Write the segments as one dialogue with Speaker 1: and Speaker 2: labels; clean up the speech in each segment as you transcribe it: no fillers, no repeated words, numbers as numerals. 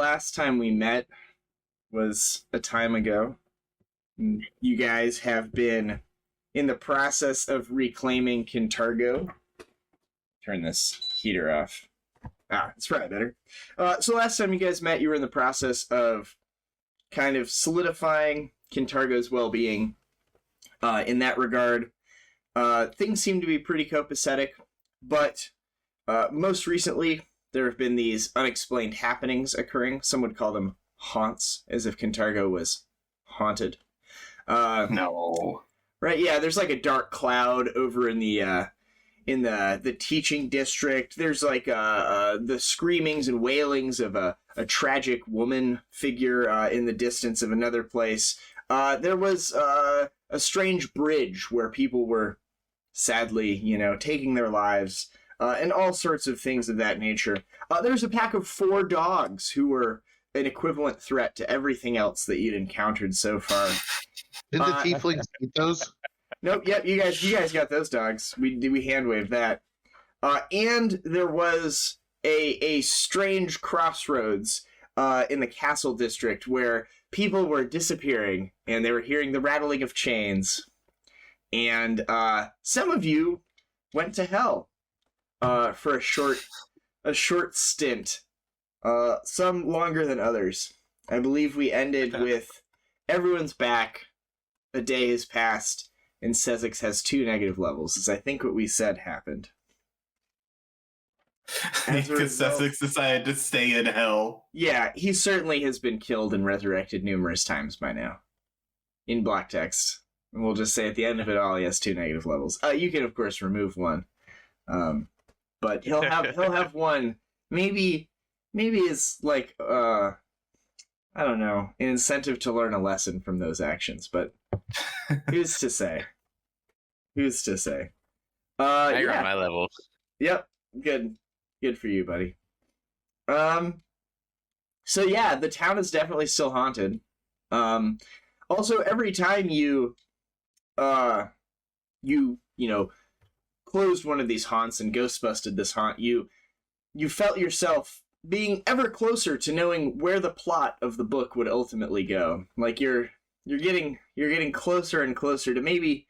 Speaker 1: last time we met was a time ago. You guys have been in the process of reclaiming Kintargo. Turn this heater off. It's probably better. So last time you guys met, you were in the process of kind of solidifying Kintargo's well-being. In that regard, things seem to be pretty copacetic, but most recently, there have been these unexplained happenings occurring. Some would call them haunts, as if Kintargo was haunted.
Speaker 2: No.
Speaker 1: Right, yeah, there's like a dark cloud over in the teaching district. There's like the screamings and wailings of a tragic woman figure in the distance of another place. There was a strange bridge where people were sadly, taking their lives, and all sorts of things of that nature. There's a pack of 4 dogs who were an equivalent threat to everything else that you'd encountered so far.
Speaker 3: Did the tieflings eat those?
Speaker 1: Nope. Yep. You guys got those dogs. We hand waved that. And there was a strange crossroads in the castle district where people were disappearing and they were hearing the rattling of chains. And some of you went to hell for a short stint. Some longer than others. I believe we ended with everyone's back. A day has passed, and Sezzix has 2 negative levels, is I think what we said happened.
Speaker 2: Because Sezzix decided to stay in hell.
Speaker 1: Yeah, he certainly has been killed and resurrected numerous times by now. In black text. And we'll just say at the end of it all, he has 2 negative levels. You can, of course, remove one. But he'll have one. Maybe it's like, I don't know, an incentive to learn a lesson from those actions, but who's to say? Who's to say?
Speaker 4: You're on my level.
Speaker 1: Yep, good for you, buddy. So yeah, the town is definitely still haunted. Also, every time you closed one of these haunts and ghostbusted this haunt, you felt yourself being ever closer to knowing where the plot of the book would ultimately go. Like you're getting closer and closer to maybe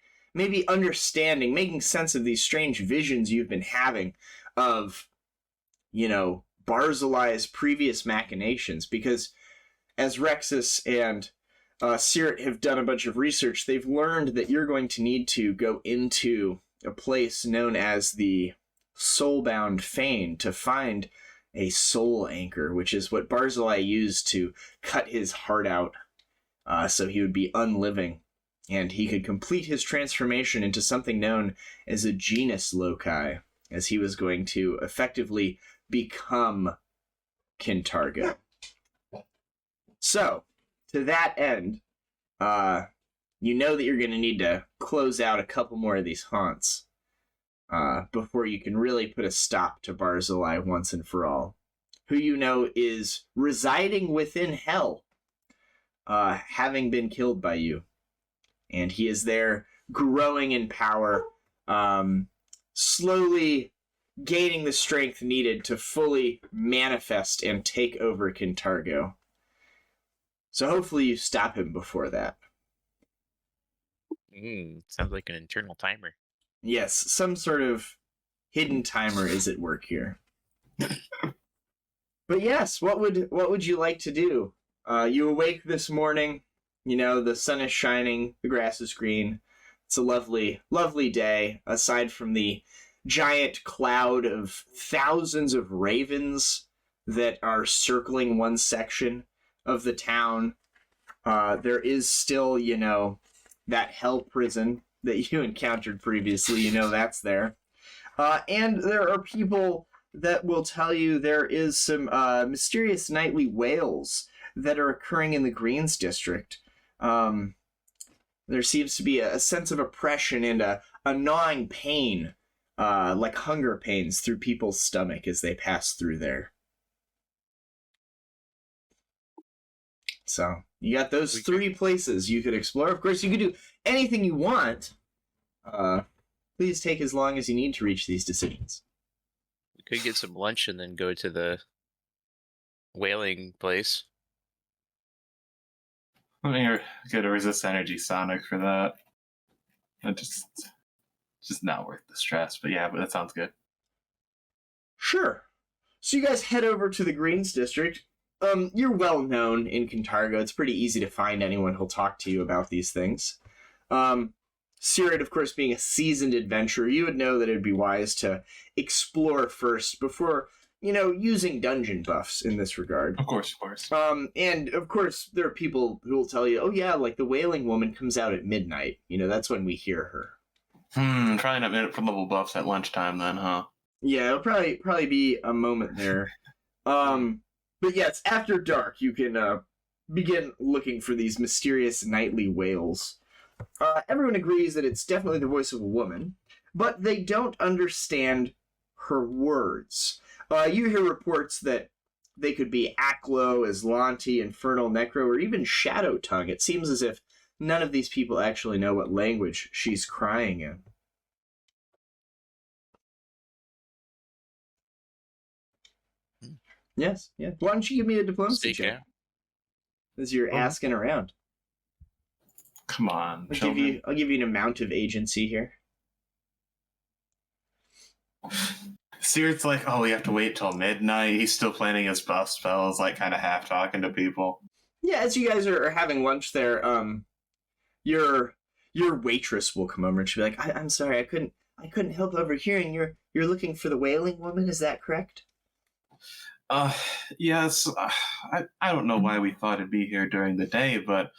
Speaker 1: understanding, making sense of these strange visions you've been having of, Barzillai's previous machinations. Because as Rexus and Caerrat have done a bunch of research, they've learned that you're going to need to go into a place known as the Soulbound Fane to find a soul anchor, which is what Barzillai used to cut his heart out so he would be unliving, and he could complete his transformation into something known as a genus loci, as he was going to effectively become Kintargo. So, to that end, you know that you're going to need to close out a couple more of these haunts before you can really put a stop to Barzillai once and for all, who you know is residing within hell, having been killed by you. And he is there growing in power, slowly gaining the strength needed to fully manifest and take over Kintargo. So hopefully you stop him before that.
Speaker 4: Sounds like an internal timer.
Speaker 1: Yes, some sort of hidden timer is at work here. But yes, what would you like to do? You awake this morning, the sun is shining, the grass is green. It's a lovely, lovely day, aside from the giant cloud of thousands of ravens that are circling one section of the town. There is still, that hell prison that you encountered previously, that's there. And there are people that will tell you there is some mysterious nightly wails that are occurring in the Greens district. There seems to be a sense of oppression and a gnawing pain, like hunger pains through people's stomach as they pass through there. So, you got those 3 places you could explore. Of course, you could do anything you want. Please take as long as you need to reach these decisions.
Speaker 4: We could get some lunch and then go to the Wailing place.
Speaker 2: Let me get a resist energy sonic for that. It's just not worth the stress. But yeah, but that sounds good.
Speaker 1: Sure. So you guys head over to the Greens District. You're well known in Cantargo. It's pretty easy to find anyone who'll talk to you about these things. Caerrat, of course, being a seasoned adventurer, you would know that it'd be wise to explore first before, using dungeon buffs in this regard.
Speaker 2: Of course.
Speaker 1: And, of course, there are people who will tell you, oh, yeah, like the Wailing Woman comes out at midnight. That's when we hear her.
Speaker 2: Trying to minute for level buffs at lunchtime then, huh?
Speaker 1: Yeah, it'll probably be a moment there. But yes, after dark, you can begin looking for these mysterious nightly wails. Everyone agrees that it's definitely the voice of a woman, but they don't understand her words. You hear reports that they could be Aklo, Aslanti, Infernal Necro, or even Shadow Tongue. It seems as if none of these people actually know what language she's crying in. Yes, yeah. Why don't you give me a diplomacy check? As you're asking around.
Speaker 2: Come on,
Speaker 1: I'll give you an amount of agency here.
Speaker 2: Sear's like, oh, we have to wait till midnight. He's still planning his buff spells, like kind of half talking to people.
Speaker 1: Yeah, as you guys are having lunch there, your waitress will come over and she'll be like, I'm sorry, I couldn't help overhearing. You're looking for the Wailing Woman, is that correct?
Speaker 2: Yes. I don't know why we thought it'd be here during the day, but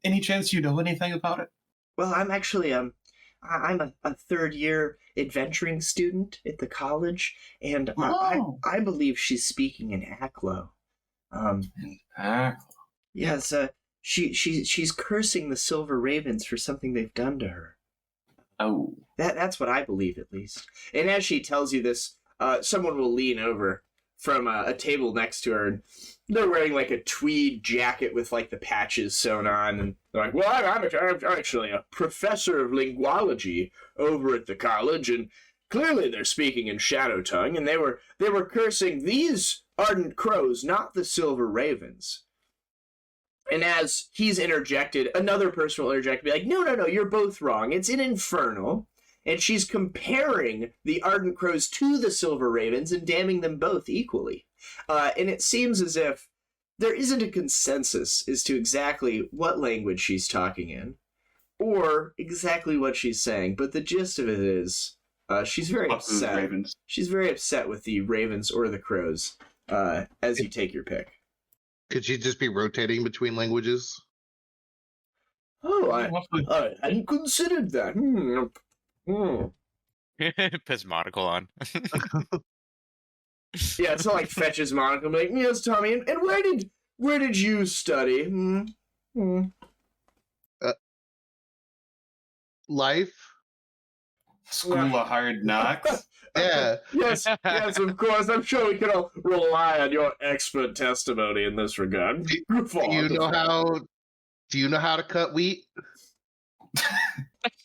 Speaker 2: any chance you know anything about it?
Speaker 1: Well, I'm actually I'm a third year adventuring student at the college, and I believe she's speaking in Aklo.
Speaker 2: In Aklo?
Speaker 1: Yes. She's cursing the Silver Ravens for something they've done to her.
Speaker 2: Oh.
Speaker 1: That's what I believe, at least. And as she tells you this, someone will lean over from a table next to her, and they're wearing like a tweed jacket with like the patches sewn on, and they're like, well, I'm actually a professor of linguology over at the college, and clearly they're speaking in Shadow Tongue, and they were cursing these ardent crows, not the Silver Ravens. And as he's interjected, another person will interject and be like, no, you're both wrong. It's in Infernal. And she's comparing the Ardent Crows to the Silver Ravens and damning them both equally. And it seems as if there isn't a consensus as to exactly what language she's talking in, or exactly what she's saying. But the gist of it is, she's very upset. She's very upset with the Ravens or the Crows, as you take your pick.
Speaker 3: Could she just be rotating between languages?
Speaker 1: Oh, I hadn't considered that.
Speaker 4: Puts monocle on.
Speaker 1: Yeah, it's not like fetches monocle. Like, yes, Tommy, and where did you study?
Speaker 3: Life.
Speaker 2: School of Hard Knocks.
Speaker 3: Yeah.
Speaker 1: Yes, of course. I'm sure we can all rely on your expert testimony in this regard.
Speaker 3: Do you know how to cut wheat?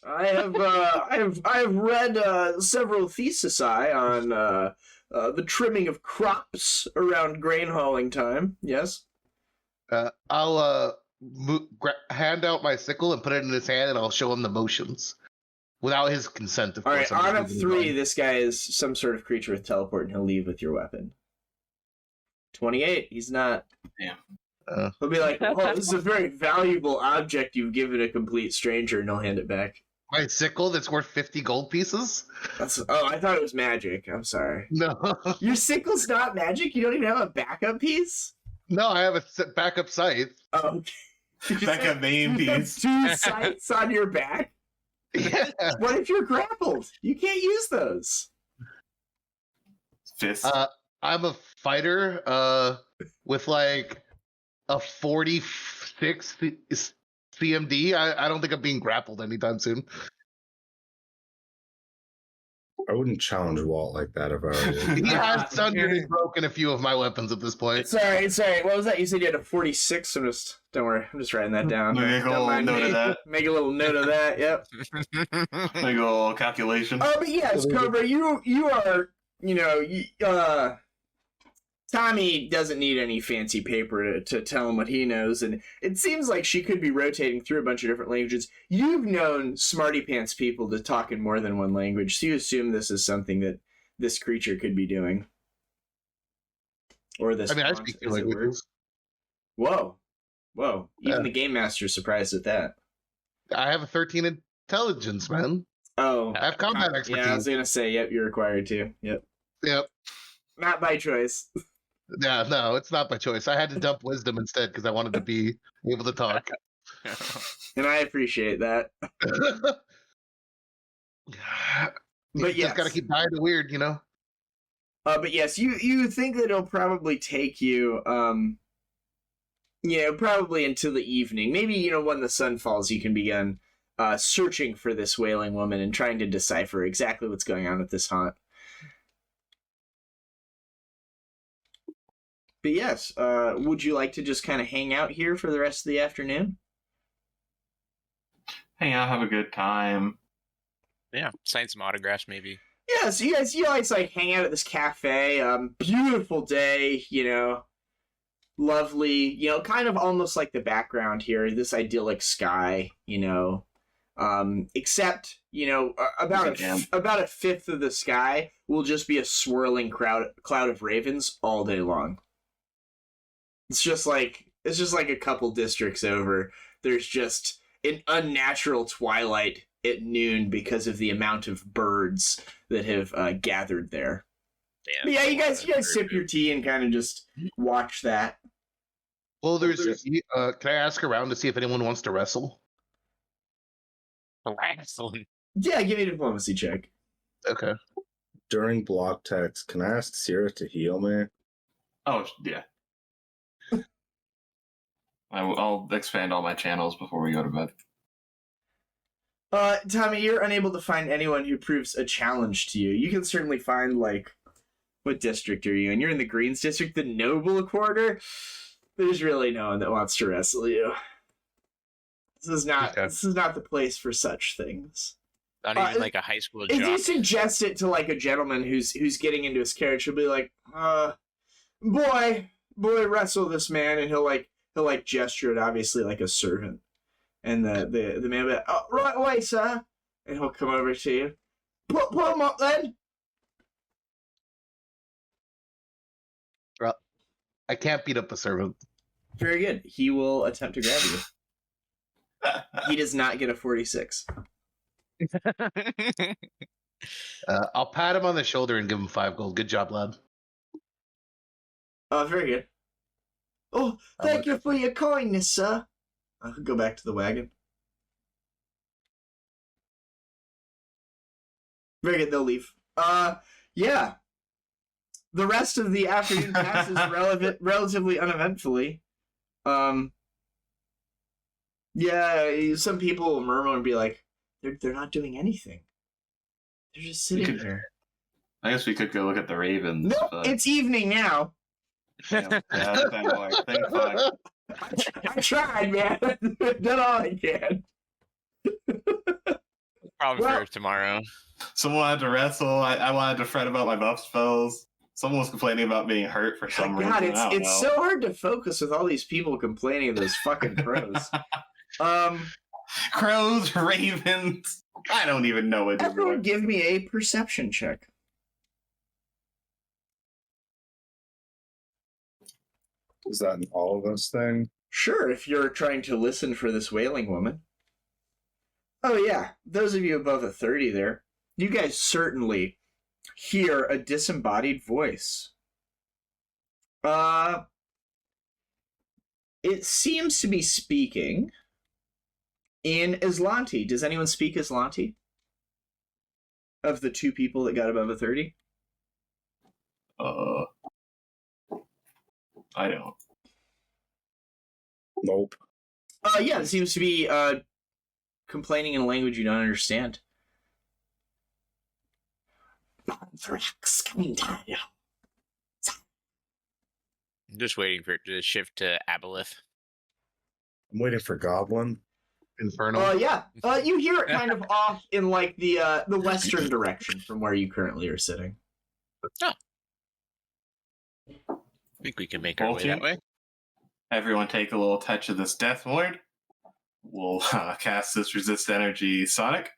Speaker 1: I have read several thesisi on the trimming of crops around grain hauling time. Yes.
Speaker 3: I'll hand out my sickle and put it in his hand, and I'll show him the motions without his consent. Of course.
Speaker 1: All right. On a 3, this guy is some sort of creature with teleport, and he'll leave with your weapon. 28. He's not.
Speaker 2: Damn.
Speaker 1: He'll be like, "Oh, this is a very valuable object you've given a complete stranger," and he'll hand it back.
Speaker 3: My sickle that's worth 50 gold pieces?
Speaker 1: I thought it was magic. I'm sorry.
Speaker 3: No.
Speaker 1: Your sickle's not magic? You don't even have a backup piece?
Speaker 3: No, I have a backup scythe.
Speaker 1: Oh, okay.
Speaker 2: Backup main piece.
Speaker 1: 2 scythes on your back?
Speaker 3: Yeah.
Speaker 1: What if you're grappled? You can't use those.
Speaker 2: Fist.
Speaker 3: I'm a fighter with like a 46 CMD. I don't think I'm being grappled anytime soon.
Speaker 5: I wouldn't challenge Walt like that if I were you.
Speaker 3: He has sundered and broken a few of my weapons at this point.
Speaker 1: Sorry. What was that? You said you had a 46. Don't worry. I'm just writing that down.
Speaker 2: Make a little note of that.
Speaker 1: Make a little note of that. Yep.
Speaker 2: Make a little calculation.
Speaker 1: But yes, Cobra, you are, Tommy doesn't need any fancy paper to tell him what he knows, and it seems like she could be rotating through a bunch of different languages. You've known smarty pants people to talk in more than one language, so you assume this is something that this creature could be doing. Or this.
Speaker 3: I speak two languages.
Speaker 1: Whoa. Even the game master's surprised at that.
Speaker 3: I have a 13 intelligence, man.
Speaker 1: Oh.
Speaker 3: I have combat expertise.
Speaker 1: Yeah, I was going to say, yep, you're required to. Yep. Not by choice.
Speaker 3: Yeah, no, it's not by choice. I had to dump wisdom instead because I wanted to be able to talk.
Speaker 1: And I appreciate that. But
Speaker 3: you just got to keep dying to weird,
Speaker 1: But yes, you think that it'll probably take you, probably until the evening. Maybe, when the sun falls, you can begin searching for this wailing woman and trying to decipher exactly what's going on with this haunt. But yes, would you like to just kind of hang out here for the rest of the afternoon?
Speaker 2: Hang out, have a good time.
Speaker 4: Yeah, sign some autographs maybe.
Speaker 1: Yeah, so you guys like hang out at this cafe. Beautiful day, lovely, kind of almost like the background here, this idyllic sky, except, about a fifth of the sky will just be a swirling cloud of ravens all day long. It's just like a couple districts over. There's just an unnatural twilight at noon because of the amount of birds that have gathered there.
Speaker 4: Damn,
Speaker 1: but yeah, you guys sip your tea and kind of just watch that.
Speaker 3: Well, can I ask around to see if anyone wants to wrestle?
Speaker 4: Wrestling.
Speaker 1: Yeah, give me a diplomacy check.
Speaker 3: Okay.
Speaker 5: During block text, can I ask Caerrat to heal me?
Speaker 2: Oh, yeah. I'll expand all my channels before we go to bed.
Speaker 1: Tommy, you're unable to find anyone who proves a challenge to you. You can certainly find, what district are you in? You're in the Greens district, the Noble Quarter? There's really no one that wants to wrestle you. This is not the place for such things.
Speaker 4: Not even like a high school job.
Speaker 1: If you suggest it to a gentleman who's getting into his carriage, he'll be like, boy, wrestle this man, and he'll gesture it obviously like a servant. And the man will be like, oh, right away, sir. And he'll come over to you. Put him up then.
Speaker 3: Well, I can't beat up a servant.
Speaker 1: Very good. He will attempt to grab you. He does not get a 46.
Speaker 3: I'll pat him on the shoulder and give him 5 gold. Good job, lad.
Speaker 1: Very good. Oh, thank you for your kindness, sir. I'll go back to the wagon. Very good, they'll leave. Yeah. The rest of the afternoon passes relatively uneventfully. Yeah, some people will murmur and be like, they're not doing anything. They're just sitting there.
Speaker 2: I guess we could go look at the ravens.
Speaker 1: No,
Speaker 2: but...
Speaker 1: it's evening now.
Speaker 2: Yeah, thank fuck.
Speaker 1: I tried, man. Done all I can.
Speaker 4: Probably for tomorrow.
Speaker 2: Someone wanted to wrestle. I wanted to fret about my buff spells. Someone was complaining about being hurt for some reason.
Speaker 1: God, it's so hard to focus with all these people complaining of those fucking crows.
Speaker 2: Crows, ravens. I don't even know what.
Speaker 1: Everyone, give me a perception check.
Speaker 5: Is that an all of us thing?
Speaker 1: Sure, if you're trying to listen for this wailing woman. Oh yeah, those of you above a 30 there, you guys certainly hear a disembodied voice. It seems to be speaking in Aslanti. Does anyone speak Aslanti? Of the 2 people that got above a 30?
Speaker 2: I don't.
Speaker 5: Nope.
Speaker 1: Yeah, it seems to be complaining in a language you don't understand.
Speaker 4: I'm just waiting for it to shift to Aboleth.
Speaker 5: I'm waiting for Goblin.
Speaker 3: Infernal.
Speaker 1: Yeah. You hear it kind of off in the western direction from where you currently are sitting.
Speaker 4: Oh. think we can make our way
Speaker 2: Bolting.
Speaker 4: that way.
Speaker 2: Everyone take a little touch of this Death Ward. We'll cast this Resist Energy Sonic.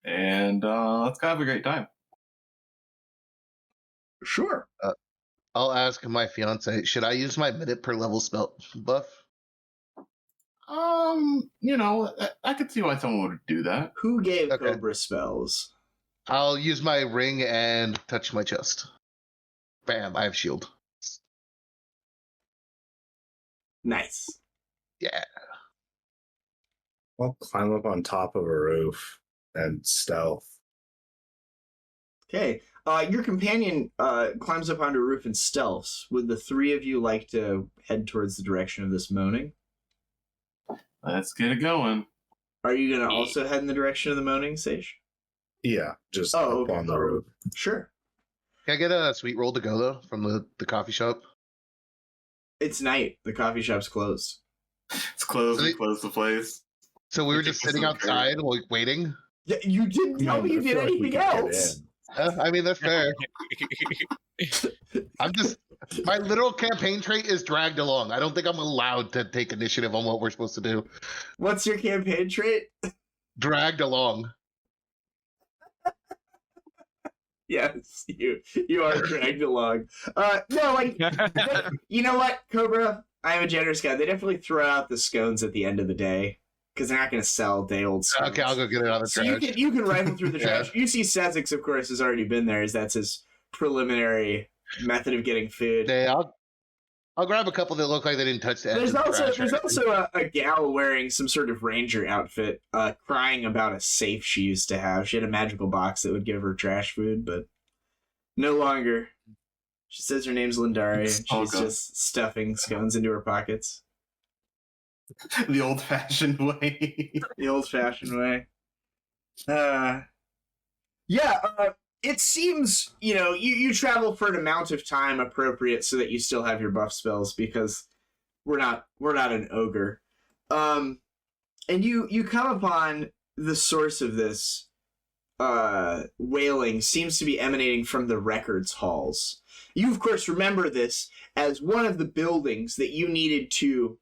Speaker 2: And let's go have a great time.
Speaker 1: Sure.
Speaker 3: I'll ask my fiance, should I use my minute per level spell buff?
Speaker 2: I could see why someone would do that.
Speaker 1: Who gave
Speaker 3: Okay.
Speaker 1: Cobra spells?
Speaker 3: I'll use my ring and touch my chest. Bam, I have shield.
Speaker 1: Nice.
Speaker 3: Yeah.
Speaker 5: I'll climb up on top of a roof and stealth.
Speaker 1: Okay. Your companion climbs up onto a roof and stealths. Would the three of you like to head towards the direction of this moaning?
Speaker 2: Let's get it going.
Speaker 1: Are you going to also head in the direction of the moaning, Sage?
Speaker 5: Yeah, just
Speaker 1: Oh,
Speaker 5: up
Speaker 1: okay.
Speaker 5: on the roof.
Speaker 1: Sure.
Speaker 3: Can I get a sweet roll to go, though, from the coffee shop?
Speaker 1: It's night. The coffee shop's closed.
Speaker 2: It's closed. We close the place.
Speaker 3: So we were
Speaker 2: I
Speaker 3: just
Speaker 2: think
Speaker 3: sitting
Speaker 2: this is okay.
Speaker 3: outside, like, waiting?
Speaker 1: Yeah, you didn't tell me you
Speaker 5: I
Speaker 1: did
Speaker 5: feel like we
Speaker 1: anything
Speaker 5: could get
Speaker 1: else.
Speaker 5: in.
Speaker 3: I mean, that's fair. I'm just... My literal campaign trait is dragged along. I don't think I'm allowed to take initiative on what we're supposed to do.
Speaker 1: What's your campaign trait?
Speaker 3: Dragged along.
Speaker 1: Yes, you are dragged along. No, like, you know what, Cobra? I'm a generous guy. They definitely throw out the scones at the end of the day because they're not going to sell day-old scones.
Speaker 3: Okay, I'll go get it out of the
Speaker 1: So
Speaker 3: trash.
Speaker 1: you can rifle through the
Speaker 3: Yeah.
Speaker 1: trash. You see Sezzix, of course, has already been there, as that's his preliminary method of getting food.
Speaker 3: Yeah, I'll grab a couple that look like they didn't touch the edge
Speaker 1: There's
Speaker 3: of the
Speaker 1: also
Speaker 3: trash or
Speaker 1: there's
Speaker 3: anything.
Speaker 1: also a gal wearing some sort of ranger outfit, crying about a safe she used to have. She had a magical box that would give her trash food, but no longer. She says her name's Lindari, and she's
Speaker 2: Okay.
Speaker 1: just stuffing scones into her pockets.
Speaker 2: The old-fashioned way.
Speaker 1: The old-fashioned way. It seems, you travel for an amount of time appropriate so that you still have your buff spells, because we're not an ogre. And you come upon the source of this wailing seems to be emanating from the records halls. You, of course, remember this as one of the buildings that you needed to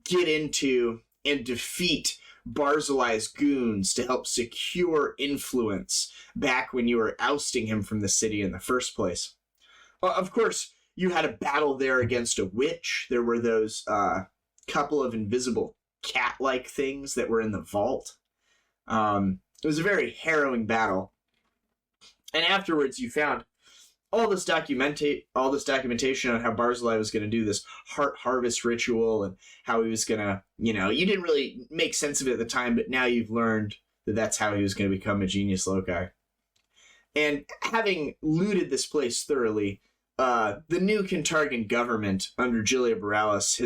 Speaker 1: get into and defeat Barzillai's goons to help secure influence back when you were ousting him from the city in the first place. Of course, you had a battle there against a witch. There were those couple of invisible cat-like things that were in the vault. It was a very harrowing battle. And afterwards, you found all this documentation on how Barzillai was going to do this heart harvest ritual and how he was going to, you didn't really make sense of it at the time, but now you've learned that that's how he was going to become a genius loci. And having looted this place thoroughly, the new Kintargan government under Julia Boralis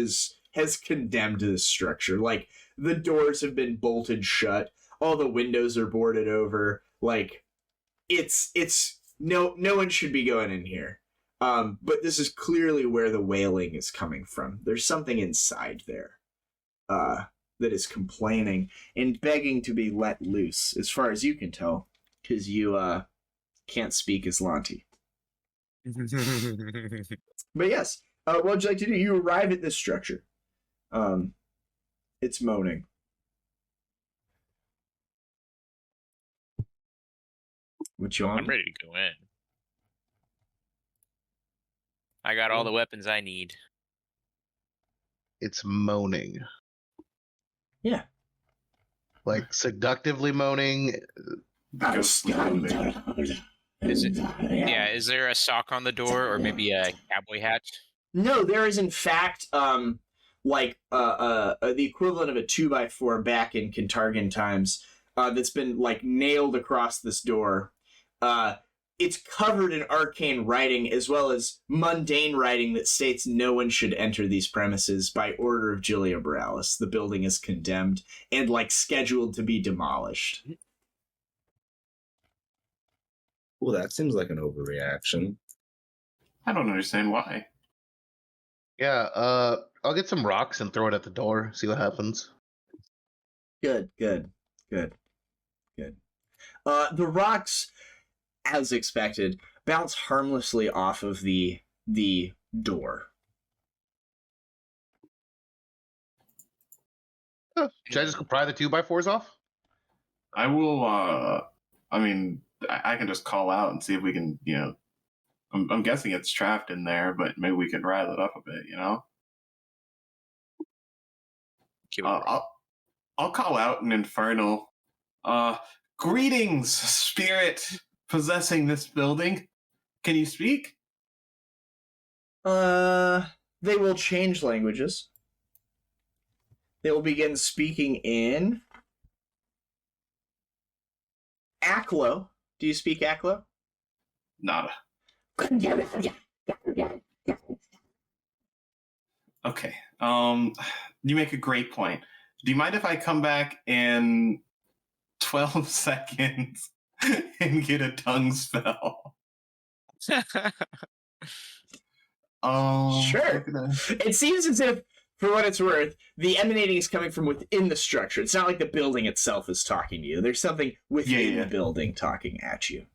Speaker 1: has condemned this structure. Like, the doors have been bolted shut, all the windows are boarded over, like, it's no one should be going in here. But this is clearly where the wailing is coming from. There's something inside there that is complaining and begging to be let loose, as far as you can tell, because you can't speak Aslanti. But yes, what would you like to do? You arrive at this structure. It's moaning. What you want?
Speaker 4: I'm ready to go in. I got all the weapons I need.
Speaker 3: It's moaning.
Speaker 1: Yeah.
Speaker 3: Like, seductively moaning.
Speaker 4: Is it? Yeah. Is there a sock on the door, or maybe a cowboy hat?
Speaker 1: No, there is in fact the equivalent of a 2x4 back in Kintargan times that's been like nailed across this door. It's covered in arcane writing as well as mundane writing that states no one should enter these premises by order of Julia Boralis. The building is condemned and scheduled to be demolished.
Speaker 5: Well, that seems like an overreaction.
Speaker 2: I don't understand why.
Speaker 3: Yeah, I'll get some rocks and throw it at the door, see what happens.
Speaker 1: Good. The rocks, as expected, bounce harmlessly off of the the door.
Speaker 3: Should I just pry the 2x4s off?
Speaker 2: I will. I mean, I can just call out and see if we can. I'm guessing it's trapped in there, but maybe we can rile it up a bit.
Speaker 4: Give it a roll.
Speaker 2: I'll call out an infernal. Greetings, spirit possessing this building. Can you speak?
Speaker 1: They will change languages. They will begin speaking in Aklo. Do you speak Aklo?
Speaker 2: Nada. Okay. You make a great point. Do you mind if I come back in 12 seconds and get a tongue spell?
Speaker 1: Sure. It seems as if, for what it's worth, the emanating is coming from within the structure. It's not like the building itself is talking to you. There's something within the building talking at you.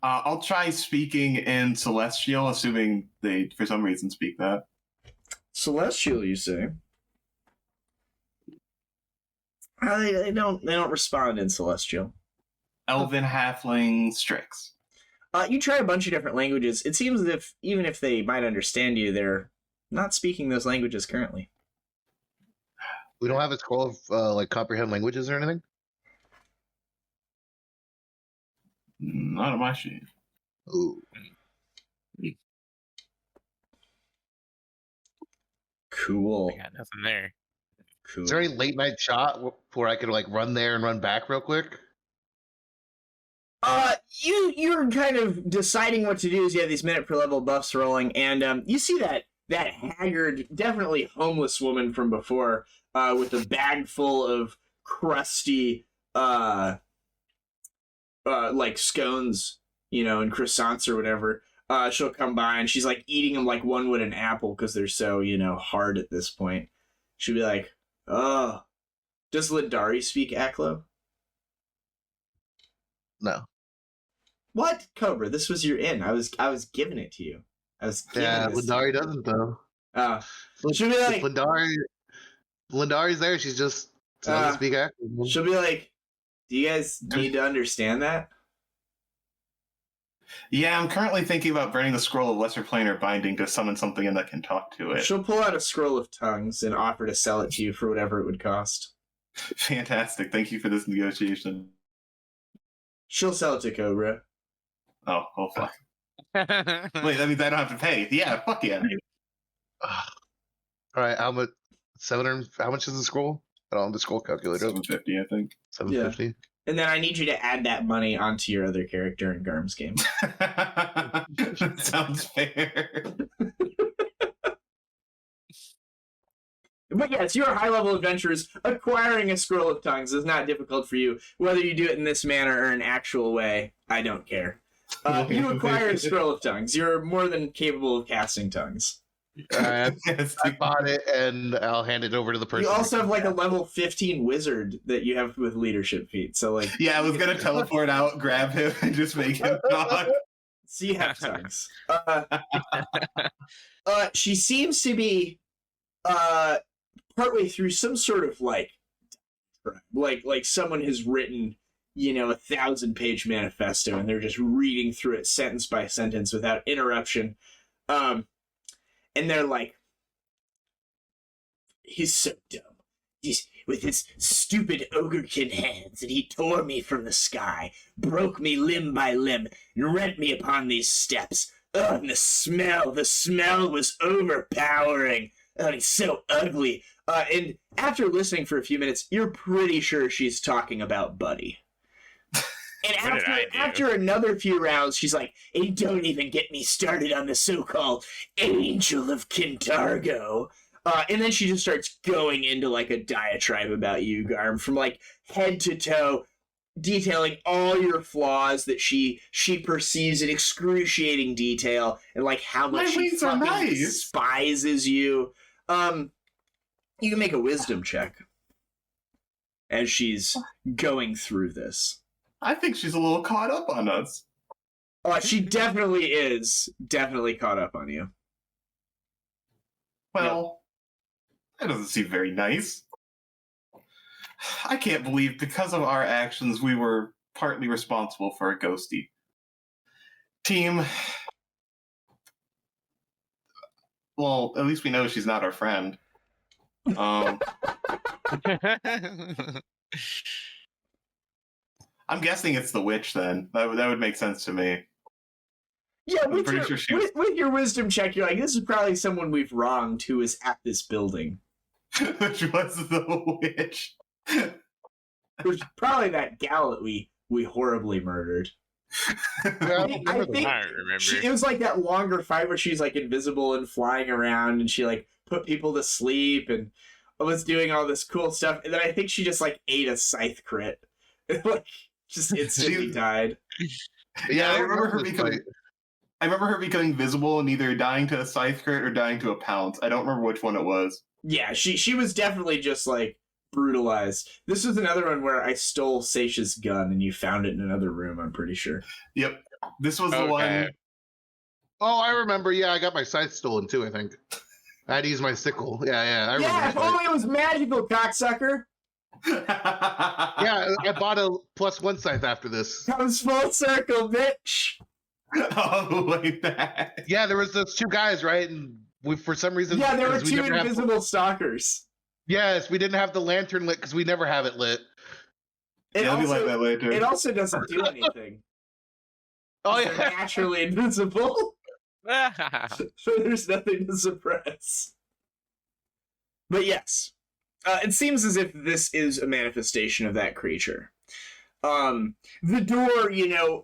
Speaker 2: I'll try speaking in Celestial, assuming they, for some reason, speak that.
Speaker 1: Celestial, you say? They don't respond in Celestial.
Speaker 2: Elven, Halfling, Strix.
Speaker 1: You try a bunch of different languages. It seems as if, even if they might understand you, they're not speaking those languages currently.
Speaker 3: We don't have a scroll of comprehend languages or anything?
Speaker 2: Not on my sheet.
Speaker 3: Ooh.
Speaker 1: Cool.
Speaker 4: I got nothing there.
Speaker 1: Cool.
Speaker 3: Is there any late night shot where I could run there and run back real quick?
Speaker 1: You're kind of deciding what to do as you have these minute per level buffs rolling, and you see that haggard, definitely homeless woman from before, with a bag full of crusty, like scones, and croissants or whatever. She'll come by and she's eating them like one would an apple because they're so, hard at this point. She'll be like, "Oh, does Lidari speak Aklo?"
Speaker 3: No.
Speaker 1: What? Cobra, this was your inn. I was giving it to you. I was giving this to
Speaker 3: Lindari
Speaker 1: you.
Speaker 3: doesn't though.
Speaker 1: She'll be like,
Speaker 3: Lindari's there. She's just doesn't speak accent.
Speaker 1: she'll be like, "Do you guys need to understand that?"
Speaker 2: Yeah, I'm currently thinking about burning the scroll of Lesser Planar Binding to summon something in that can talk to it.
Speaker 1: She'll pull out a scroll of tongues and offer to sell it to you for whatever it would cost.
Speaker 2: Fantastic. Thank you for this negotiation.
Speaker 1: She'll sell it to Cobra.
Speaker 2: Oh fuck. Wait, that means I don't have to pay. Yeah, fuck yeah.
Speaker 3: All right, how much? 700. How much is the scroll? I don't have the scroll calculator.
Speaker 2: 750, I think.
Speaker 3: 750.
Speaker 1: And then I need you to add that money onto your other character in Garm's game.
Speaker 2: Sounds fair.
Speaker 1: But yes, you're high-level adventurers. Acquiring a scroll of tongues is not difficult for you. Whether you do it in this manner or an actual way, I don't care. You acquire a scroll of tongues. You're more than capable of casting tongues.
Speaker 3: All right, I bought it, and I'll hand it over to the person.
Speaker 1: You also have a level 15 wizard that you have with leadership feat. So
Speaker 2: yeah, I was gonna teleport out, grab him, and just make him talk.
Speaker 1: So you have tongues. She seems to be partway through some sort of like someone has written, a 1,000-page manifesto, and they're just reading through it sentence by sentence without interruption. And they're like, "He's so dumb. He's with his stupid Ogrekin hands, and he tore me from the sky, broke me limb by limb, and rent me upon these steps. Oh, and the smell was overpowering. Oh, and he's so ugly." And after listening for a few minutes, you're pretty sure she's talking about Buddy. And after another few rounds, she's like, "And don't even get me started on the so-called Angel of Kintargo." And then she just starts going into a diatribe about you, Garm, from head to toe, detailing all your flaws that she perceives in excruciating detail, and how much she fucking despises you. You can make a wisdom check as she's going through this.
Speaker 2: I think she's a little caught up on us.
Speaker 1: Oh, she definitely is. Definitely caught up on you.
Speaker 2: Well, that doesn't seem very nice. I can't believe because of our actions we were partly responsible for a ghosty. Team, well, at least we know she's not our friend. I'm guessing it's the witch then. That would make sense to me.
Speaker 1: Yeah,
Speaker 2: I'm pretty sure she was...
Speaker 1: with your wisdom check, you're like, this is probably someone we've wronged who is at this building.
Speaker 2: Which was the witch.
Speaker 1: It was probably that gal that we horribly murdered.
Speaker 3: Yeah,
Speaker 1: I think
Speaker 4: I don't remember.
Speaker 1: it was like that longer fight where she's like invisible and flying around, and she like put people to sleep and was doing all this cool stuff. And then I think she just like ate a scythe crit, and, like just instantly died.
Speaker 2: Yeah, I remember her becoming visible and either dying to a scythe crit or dying to a pounce. I don't remember which one it was.
Speaker 1: Yeah, she was definitely just like brutalized. This was another one where I stole Seishi's gun and you found it in another room, I'm pretty sure.
Speaker 2: Yep. This was the one.
Speaker 3: Oh, I remember. Yeah, I got my scythe stolen too, I think. I had to use my sickle. Yeah, I remember.
Speaker 1: Yeah, if only it was magical, cocksucker.
Speaker 3: Yeah, I bought a +1 scythe after this.
Speaker 1: Comes full circle, bitch.
Speaker 2: All the way back.
Speaker 3: Yeah, there was those two guys, right? And we, for some reason,
Speaker 1: Yeah, there were
Speaker 3: 'cause we
Speaker 1: two
Speaker 3: never have-
Speaker 1: invisible stalkers.
Speaker 3: Yes, we didn't have the lantern lit because we never have it lit.
Speaker 1: It
Speaker 2: Yeah, I'll be like
Speaker 1: also,
Speaker 2: that later.
Speaker 1: it also doesn't do anything.
Speaker 3: Oh
Speaker 1: They're
Speaker 3: yeah,
Speaker 1: naturally invisible. So there's nothing to suppress. But yes, it seems as if this is a manifestation of that creature. The door,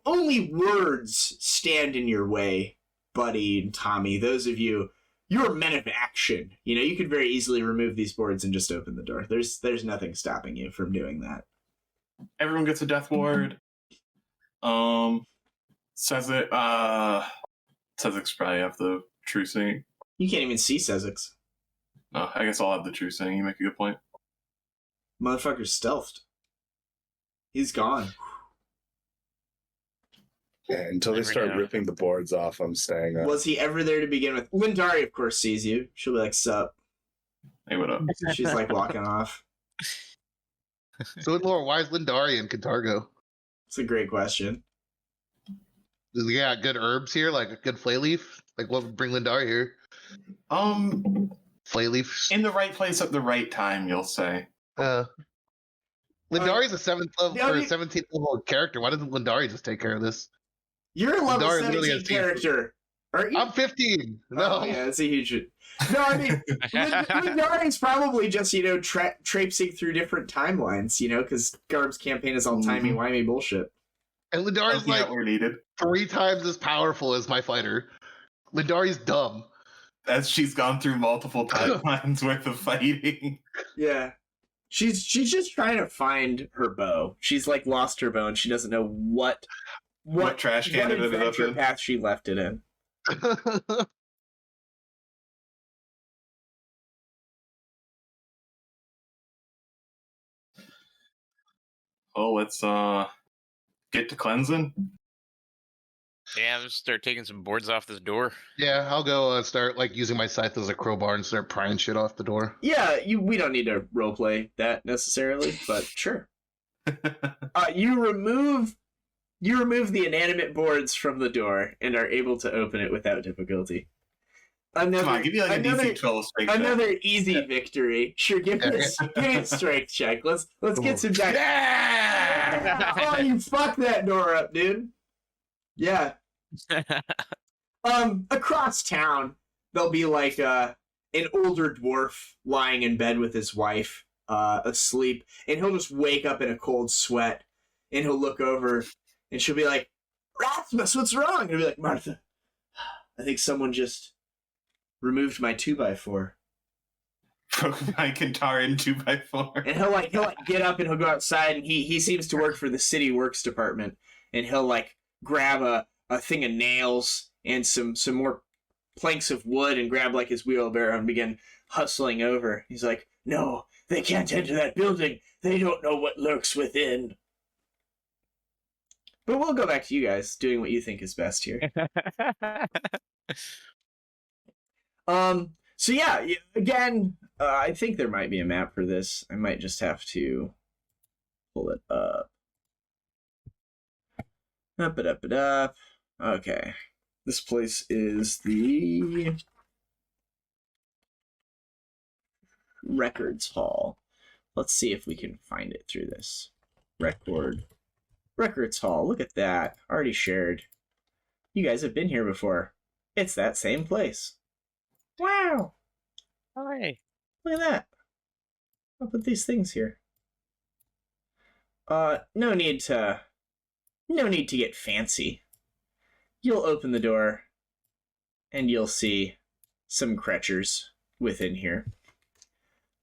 Speaker 1: only words stand in your way, Buddy and Tommy. Those of you, you're men of action. You could very easily remove these boards and just open the door. There's nothing stopping you from doing that.
Speaker 2: Everyone gets a death ward. Sezzix probably have the true seeing.
Speaker 1: You can't even see Sezzix.
Speaker 2: Oh, I guess I'll have the true seeing. You make a good point.
Speaker 1: Motherfucker's stealthed. He's gone.
Speaker 5: Yeah, until they start ripping the boards off, I'm staying up.
Speaker 1: Was he ever there to begin with? Lindari, of course, sees you. She'll be like, sup.
Speaker 2: Hey, what up?
Speaker 1: She's like walking off.
Speaker 3: So, Laura, why is Lindari in Cantargo?
Speaker 1: It's a great question.
Speaker 3: Yeah, good herbs here, like a good flay leaf. Like, what would bring Lindari here? Flay leaf.
Speaker 2: In the right place at the right time, you'll say.
Speaker 3: Lindari's a 7th level
Speaker 1: No,
Speaker 3: or
Speaker 1: you-
Speaker 3: 17th level character. Why doesn't Lindari just take care of this?
Speaker 1: You're a level
Speaker 3: Lindari literally
Speaker 1: 17
Speaker 3: has teeth.
Speaker 1: character. Aren't you?
Speaker 3: I'm 15. No.
Speaker 1: Oh, yeah, that's a huge... No, I mean, Lindari's probably just, traipsing through different timelines, because Garm's campaign is all timey-wimey bullshit.
Speaker 3: And Lindari's
Speaker 2: Helping out
Speaker 3: like
Speaker 2: where needed.
Speaker 3: 3 times as powerful as my fighter. Lindari's dumb.
Speaker 2: As she's gone through multiple timelines worth of fighting.
Speaker 1: Yeah. She's just trying to find her bow. She's, like, lost her bow, and she doesn't know what
Speaker 2: trash can it ended up
Speaker 1: adventure
Speaker 2: in.
Speaker 1: path she left it in.
Speaker 2: Oh, let's get to cleansing.
Speaker 4: Yeah, let's start taking some boards off this door.
Speaker 3: Yeah, I'll go start like using my scythe as a crowbar and start prying shit off the door.
Speaker 1: Yeah, we don't need to roleplay that necessarily, but sure. You remove the inanimate boards from the door and are able to open it without difficulty.
Speaker 2: Come on, give me like a DC 12 strength check.
Speaker 1: Another easy victory. Sure, give me a strength check. Let's get some dice.
Speaker 2: Yeah!
Speaker 1: Oh, you fucked that door up, dude. Yeah. Across town, there'll be like an older dwarf lying in bed with his wife, asleep, and he'll just wake up in a cold sweat, and he'll look over, and she'll be like, "Rasmus, what's wrong?" And he'll be like, "Martha, I think someone just removed my 2x4."
Speaker 2: Broke my guitar in 2x4.
Speaker 1: And he'll get up and he'll go outside, and he seems to work for the city works department, and he'll like grab a thing of nails and some more planks of wood and grab like his wheelbarrow and begin hustling over. He's like, "No, they can't enter that building. They don't know what lurks within." But we'll go back to you guys doing what you think is best here. So yeah, again, I think there might be a map for this. I might just have to pull it up. Up it, up it, up. Okay. This place is the Records Hall. Let's see if we can find it through this. Records Hall. Look at that. Already shared. You guys have been here before. It's that same place. Wow.
Speaker 4: Hi.
Speaker 1: Look at that. I'll put these things here. No need to get fancy. You'll open the door and you'll see some creatures within here.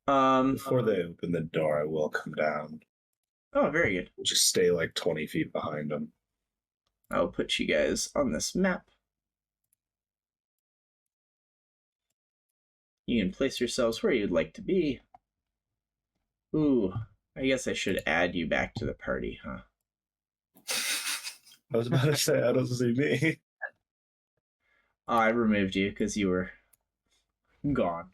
Speaker 5: Before they open the door, I will come down.
Speaker 1: Oh, very good.
Speaker 5: Just stay like 20 feet behind them.
Speaker 1: I'll put you guys on this map. You can place yourselves where you'd like to be. Ooh, I guess I should add you back to the party, huh?
Speaker 5: I was about to say, I don't see me.
Speaker 1: Oh, I removed you because you were gone.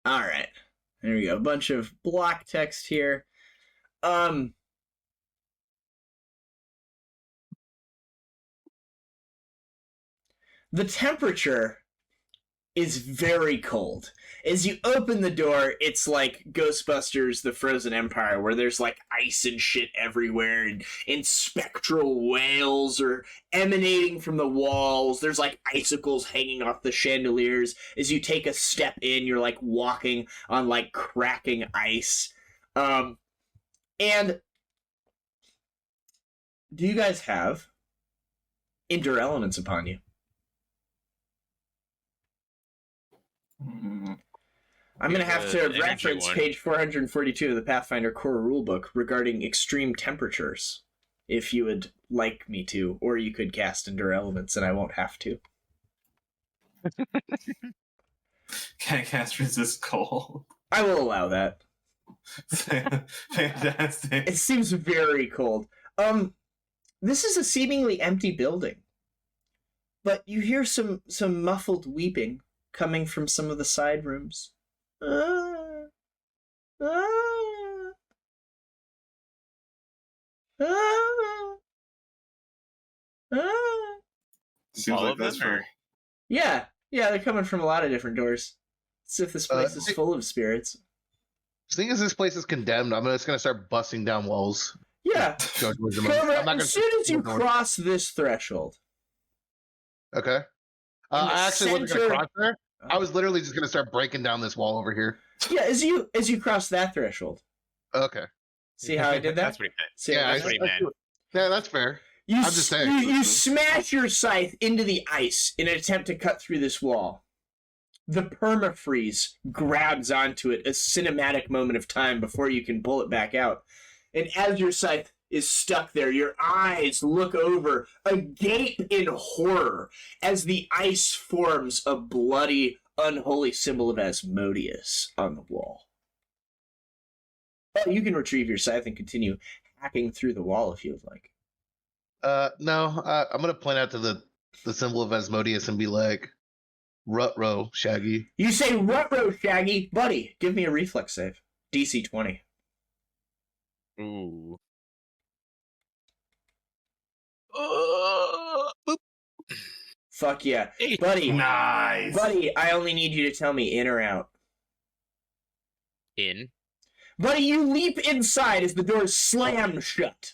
Speaker 1: All right. There we go. A bunch of block text here. The temperature is very cold. As you open the door, it's like Ghostbusters, The Frozen Empire, where there's like ice and shit everywhere, and spectral whales are emanating from the walls. There's like icicles hanging off the chandeliers. As you take a step in, you're like walking on like cracking ice. And do you guys have Endure Elements upon you? I'm going to have to reference page 442 of the Pathfinder core rulebook regarding extreme temperatures, if you would like me to, or you could cast Endure Elements and I won't have to.
Speaker 2: Can I cast Resist Cold?
Speaker 1: I will allow that.
Speaker 2: Fantastic.
Speaker 1: It seems very cold. This is a seemingly empty building, but you hear some muffled weeping coming from some of the side rooms.
Speaker 2: Seems
Speaker 4: All
Speaker 2: like
Speaker 4: of
Speaker 2: that's
Speaker 4: them,
Speaker 2: for...
Speaker 4: or-
Speaker 1: Yeah, they're coming from a lot of different doors. As if this place is full of spirits.
Speaker 3: Seeing as this place is condemned, I'm just gonna start busting down walls.
Speaker 1: Yeah.
Speaker 3: Go towards them.
Speaker 1: Cobra,
Speaker 3: I'm not
Speaker 1: as soon as you cross this threshold.
Speaker 3: Okay.
Speaker 1: the
Speaker 3: I actually wasn't
Speaker 1: center-
Speaker 3: gonna cross there. I was literally just gonna start breaking down this wall over here.
Speaker 1: Yeah, as you cross that threshold.
Speaker 3: Okay.
Speaker 1: See how I did that?
Speaker 4: That's what he meant.
Speaker 1: See how I
Speaker 4: that's
Speaker 1: did
Speaker 4: what he
Speaker 1: that?
Speaker 4: meant.
Speaker 3: Yeah, that's fair.
Speaker 1: You,
Speaker 3: I'm just saying.
Speaker 1: you smash your scythe into the ice in an attempt to cut through this wall. The permafreeze grabs onto it, a cinematic moment of time before you can pull it back out. And as your scythe is stuck there, your eyes look over, agape in horror, as the ice forms a bloody, unholy symbol of Asmodeus on the wall. But you can retrieve your scythe and continue hacking through the wall if you would like.
Speaker 3: No, I'm gonna point out to the symbol of Asmodeus and be like, "Rut-row, Shaggy."
Speaker 1: You say Rut-row, Shaggy. Buddy, give me a reflex save. DC 20.
Speaker 4: Ooh. Boop.
Speaker 1: Fuck yeah.
Speaker 4: Hey.
Speaker 1: Buddy,
Speaker 2: Nice.
Speaker 1: buddy, I only need you to tell me in or out.
Speaker 4: In.
Speaker 1: Buddy, you leap inside as the doors slam shut.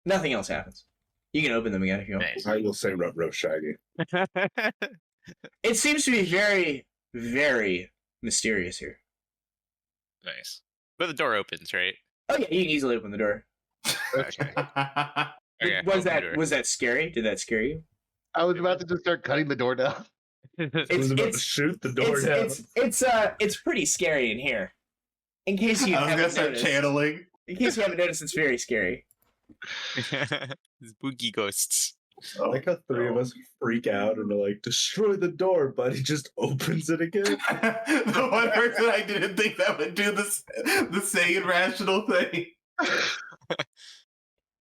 Speaker 1: Nothing else happens. You can open them again if you want.
Speaker 4: Nice.
Speaker 5: I will say Rut-row Shaggy.
Speaker 1: It seems to be very, very mysterious here.
Speaker 4: Nice. But the door opens, right?
Speaker 1: Oh yeah, you can easily open the door.
Speaker 4: Okay. Okay,
Speaker 1: was
Speaker 4: open the door.
Speaker 1: that scary? Did that scare you?
Speaker 3: I was about to just start cutting the door down.
Speaker 5: I was about to shoot the door down.
Speaker 1: It's pretty scary in here. In case you
Speaker 2: I was gonna
Speaker 1: haven't
Speaker 2: start
Speaker 1: noticed.
Speaker 2: channeling.
Speaker 1: In case you haven't noticed, it's very scary.
Speaker 4: Spooky ghosts.
Speaker 5: I like how three of us freak out and are like, destroy the door, but he just opens it again.
Speaker 2: The one person I didn't think that would do this, the sane, rational thing.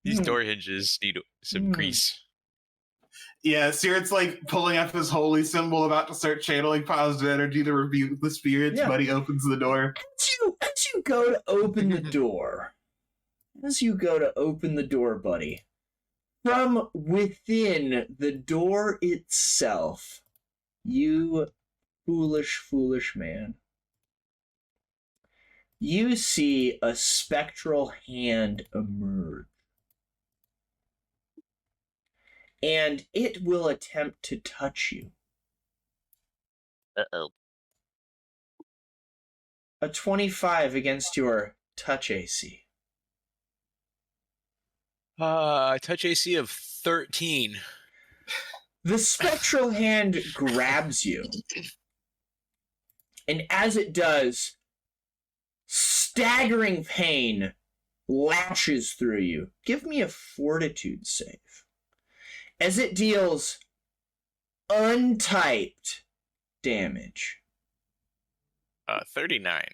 Speaker 4: These door hinges need some grease.
Speaker 2: Yeah, Sirt's like pulling up his holy symbol, about to start channeling positive energy to rebuke the spirits,
Speaker 1: Yeah.
Speaker 2: but he opens the door.
Speaker 1: As you go to open the door, buddy, from within the door itself, you foolish man, you see a spectral hand emerge. And it will attempt to touch you.
Speaker 4: Uh-oh.
Speaker 1: A 25 against your touch AC.
Speaker 4: Touch AC of 13.
Speaker 1: The spectral hand grabs you. And as it does, staggering pain lashes through you. Give me a fortitude save. As it deals untyped damage.
Speaker 4: 39.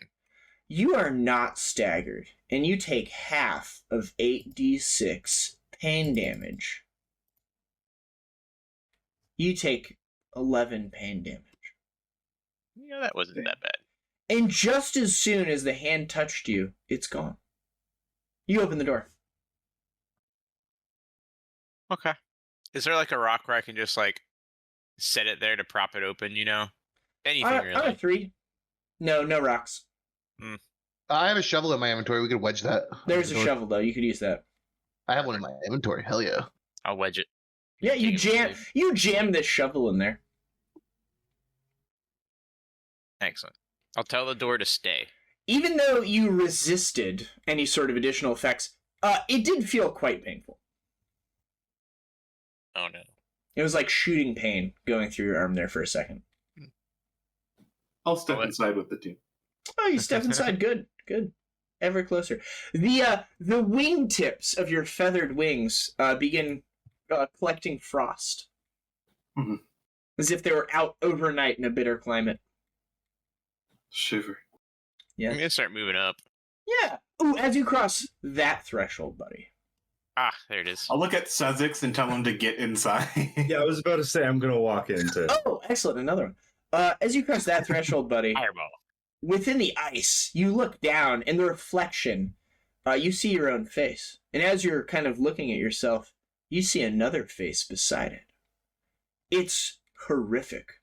Speaker 1: You are not staggered, and you take half of 8d6 pain damage. You take 11 pain damage.
Speaker 4: Yeah, that wasn't that bad.
Speaker 1: And just as soon as the hand touched you, it's gone. You open the door.
Speaker 4: Okay. Is there like a rock where I can just like set it there to prop it open, you know? Anything
Speaker 1: On a
Speaker 4: really.
Speaker 1: 3. No rocks.
Speaker 3: I have a shovel in my inventory. We could wedge that.
Speaker 1: There's a shovel, though. You could use that.
Speaker 3: I have one in my inventory. Hell yeah.
Speaker 4: I'll wedge it.
Speaker 1: Yeah,
Speaker 4: Take it
Speaker 1: you jam this shovel in there.
Speaker 4: Excellent. I'll tell the door to stay.
Speaker 1: Even though you resisted any sort of additional effects, it did feel quite painful.
Speaker 4: Oh no.
Speaker 1: It was like shooting pain going through your arm there for a second.
Speaker 2: I'll step inside with the team.
Speaker 1: Oh, you step inside. Good. Ever closer. The wingtips of your feathered wings begin collecting frost.
Speaker 2: Mm-hmm.
Speaker 1: As if they were out overnight in a bitter climate.
Speaker 2: Shiver.
Speaker 1: Yeah.
Speaker 4: I'm gonna start moving up.
Speaker 1: Yeah. Ooh, as you cross that threshold, buddy.
Speaker 4: Ah, there it is.
Speaker 2: I'll look at Sezzix and tell him to get inside.
Speaker 5: Yeah, I was about to say I'm gonna walk into.
Speaker 1: Oh, excellent. Another one. As you cross that threshold, buddy,
Speaker 4: Fireball.
Speaker 1: within the ice, you look down, and the reflection, you see your own face. And as you're kind of looking at yourself, you see another face beside it. It's horrific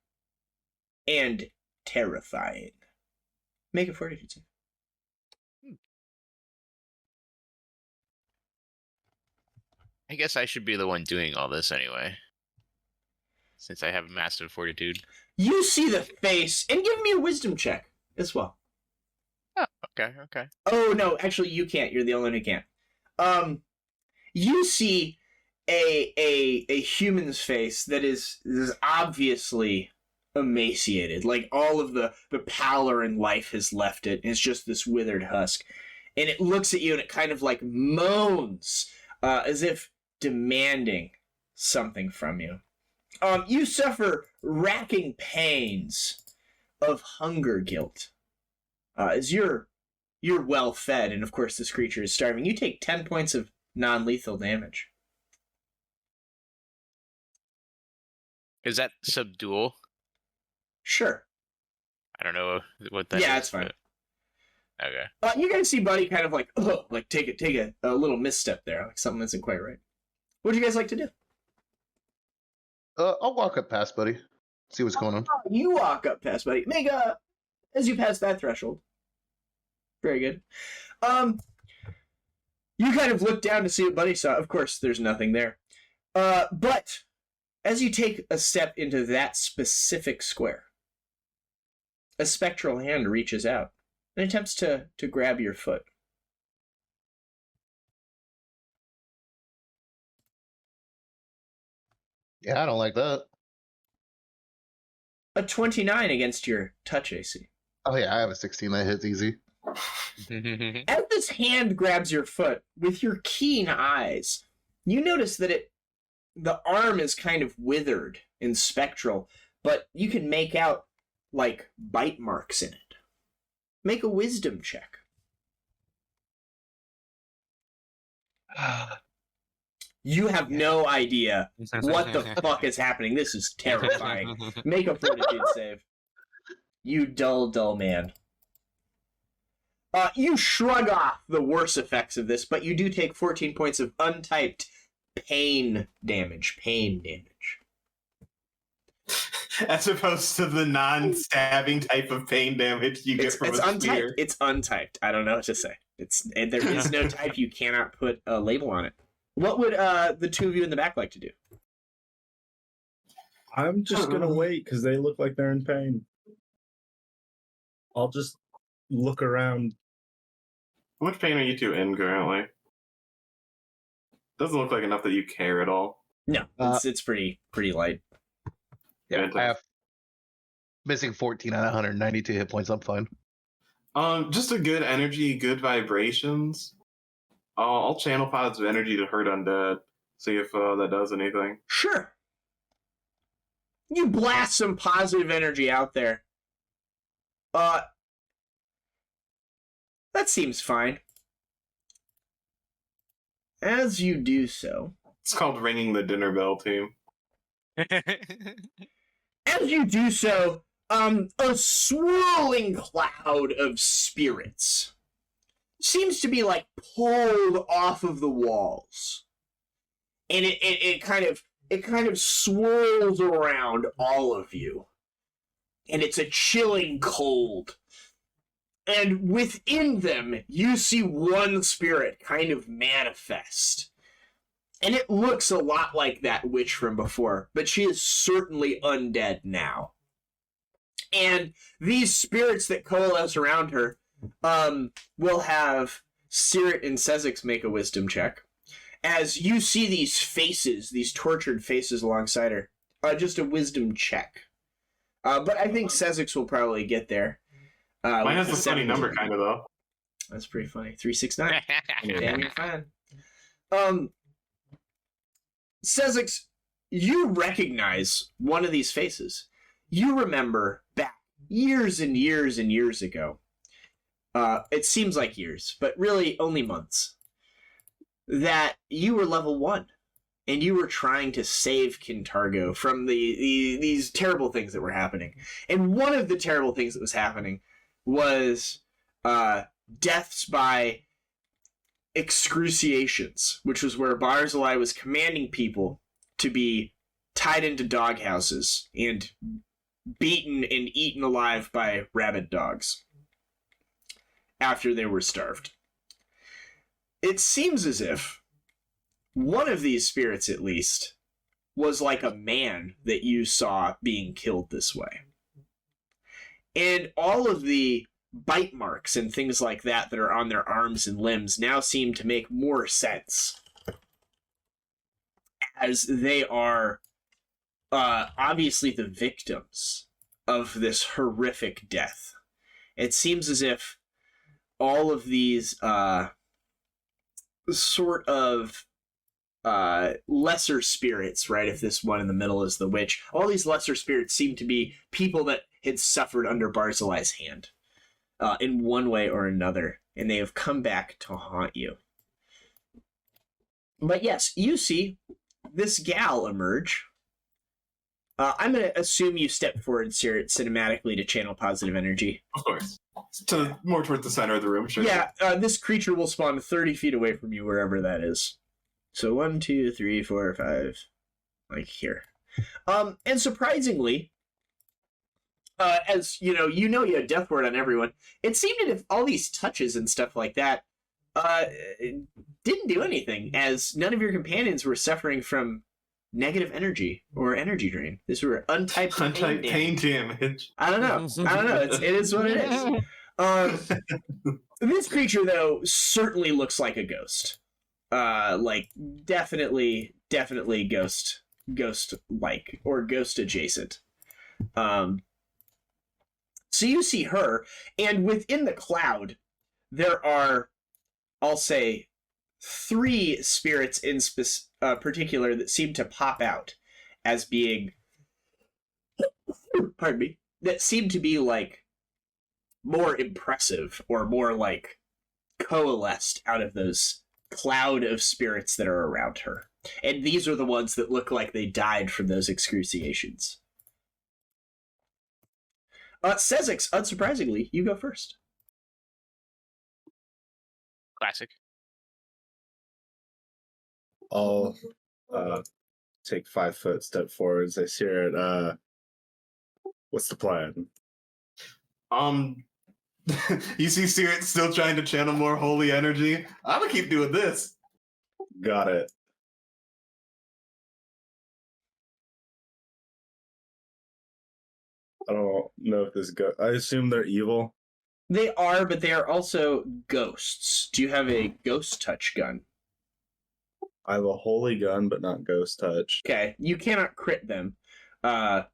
Speaker 1: and terrifying. Make a fortitude save.
Speaker 4: I guess I should be the one doing all this anyway. Since I have massive fortitude.
Speaker 1: You see the face, and give me a wisdom check as well.
Speaker 4: Oh, okay.
Speaker 1: Oh, no, actually, you can't. You're the only one who can't. You see a human's face that is obviously emaciated. Like, all of the pallor in life has left it. It's just this withered husk. And it looks at you, and it kind of, like, moans, as if demanding something from you. You suffer racking pains of hunger guilt. As you're well fed, and of course this creature is starving, you take 10 points of non-lethal damage.
Speaker 4: Is that subdual?
Speaker 1: Sure.
Speaker 4: I don't know what that is.
Speaker 1: Yeah, it's fine.
Speaker 4: But... Okay.
Speaker 1: You guys see Buddy kind of like, take a little misstep there, like something isn't quite right. What would you guys like to do?
Speaker 3: I'll walk up past, buddy. See what's going on.
Speaker 1: You walk up past Buddy. Make as you pass that threshold. Very good. You kind of look down to see what Buddy saw. Of course, there's nothing there. But as you take a step into that specific square, a spectral hand reaches out and attempts to grab your foot.
Speaker 3: Yeah, I don't like that.
Speaker 1: A 29 against your touch AC.
Speaker 3: Oh yeah, I have a 16 that hits easy.
Speaker 1: As this hand grabs your foot, with your keen eyes, you notice that it the arm is kind of withered and spectral, but you can make out, like, bite marks in it. Make a wisdom check. You have no idea what the fuck is happening. This is terrifying. Make a fortitude save. You dull, dull man. You shrug off the worst effects of this, but you do take 14 points of untyped pain damage. Pain damage.
Speaker 2: As opposed to the non-stabbing type of pain damage you get from a
Speaker 1: untyped.
Speaker 2: spear.
Speaker 1: It's untyped. I don't know what to say. There is no type. You cannot put a label on it. What would the two of you in the back like to do?
Speaker 5: I'm just gonna wait because they look like they're in pain. I'll just look around.
Speaker 2: How much pain are you two in currently? Doesn't look like enough that you care at all.
Speaker 1: No, it's pretty light.
Speaker 3: Yeah, I have missing 14 out of 192 hit points. I'm fine.
Speaker 2: Just a good energy, good vibrations. I'll channel positive energy to hurt undead. See if that does anything.
Speaker 1: Sure. You blast some positive energy out there. That seems fine. As you do so...
Speaker 2: It's called ringing the dinner bell, team.
Speaker 1: As you do so, a swirling cloud of spirits seems to be, like, pulled off of the walls. And it kind of swirls around all of you. And it's a chilling cold. And within them, you see one spirit kind of manifest. And it looks a lot like that witch from before, but she is certainly undead now. And these spirits that coalesce around her will have Caerrat and Sezzix make a wisdom check. As you see these faces, these tortured faces alongside her, just a wisdom check. But I think Sezzix will probably get there.
Speaker 2: Mine has a funny number, kind of, though.
Speaker 1: That's pretty funny. 369. Damn, you're fine. Sezzix, you recognize one of these faces. You remember back years and years and years ago. It seems like years, but really only months. That you were level 1. And you were trying to save Kintargo from these terrible things that were happening. And one of the terrible things that was happening was deaths by excruciations, which was where Barzillai was commanding people to be tied into doghouses and beaten and eaten alive by rabid dogs after they were starved. It seems as if one of these spirits, at least, was like a man that you saw being killed this way. And all of the bite marks and things like that that are on their arms and limbs now seem to make more sense. As they are obviously the victims of this horrific death. It seems as if all of these sort of lesser spirits, right? If this one in the middle is the witch, all these lesser spirits seem to be people that had suffered under Barzillai's hand in one way or another, and they have come back to haunt you. But yes, you see this gal emerge. I'm going to assume you step forward, Caerrat, cinematically to channel positive energy.
Speaker 2: Of course. More towards the center of the room, sure.
Speaker 1: Yeah, this creature will spawn 30 feet away from you, wherever that is. So 1, 2, 3, 4, 5, like here. And surprisingly, as you had death ward on everyone, it seemed that if all these touches and stuff like that didn't do anything, as none of your companions were suffering from negative energy or energy drain. These were untyped
Speaker 2: pain damage.
Speaker 1: I don't know. It is what it is. This creature, though, certainly looks like a ghost. Like definitely ghost-like or ghost adjacent. So you see her, and within the cloud, there are, I'll say, three spirits in particular that seem to pop out as being, pardon me, that seem to be like more impressive or more like coalesced out of those cloud of spirits that are around her. And these are the ones that look like they died from those excruciations. Sezzix, unsurprisingly, you go first.
Speaker 4: Classic.
Speaker 5: I'll take 5 foot step forwards. I see it. What's the plan?
Speaker 2: You see Seerett still trying to channel more holy energy. I'm gonna keep doing this.
Speaker 5: Got it. I don't know if this I assume they're evil.
Speaker 1: They are, but they are also ghosts. Do you have a ghost touch gun?
Speaker 5: I have a holy gun, but not ghost touch.
Speaker 1: Okay, you cannot crit them, but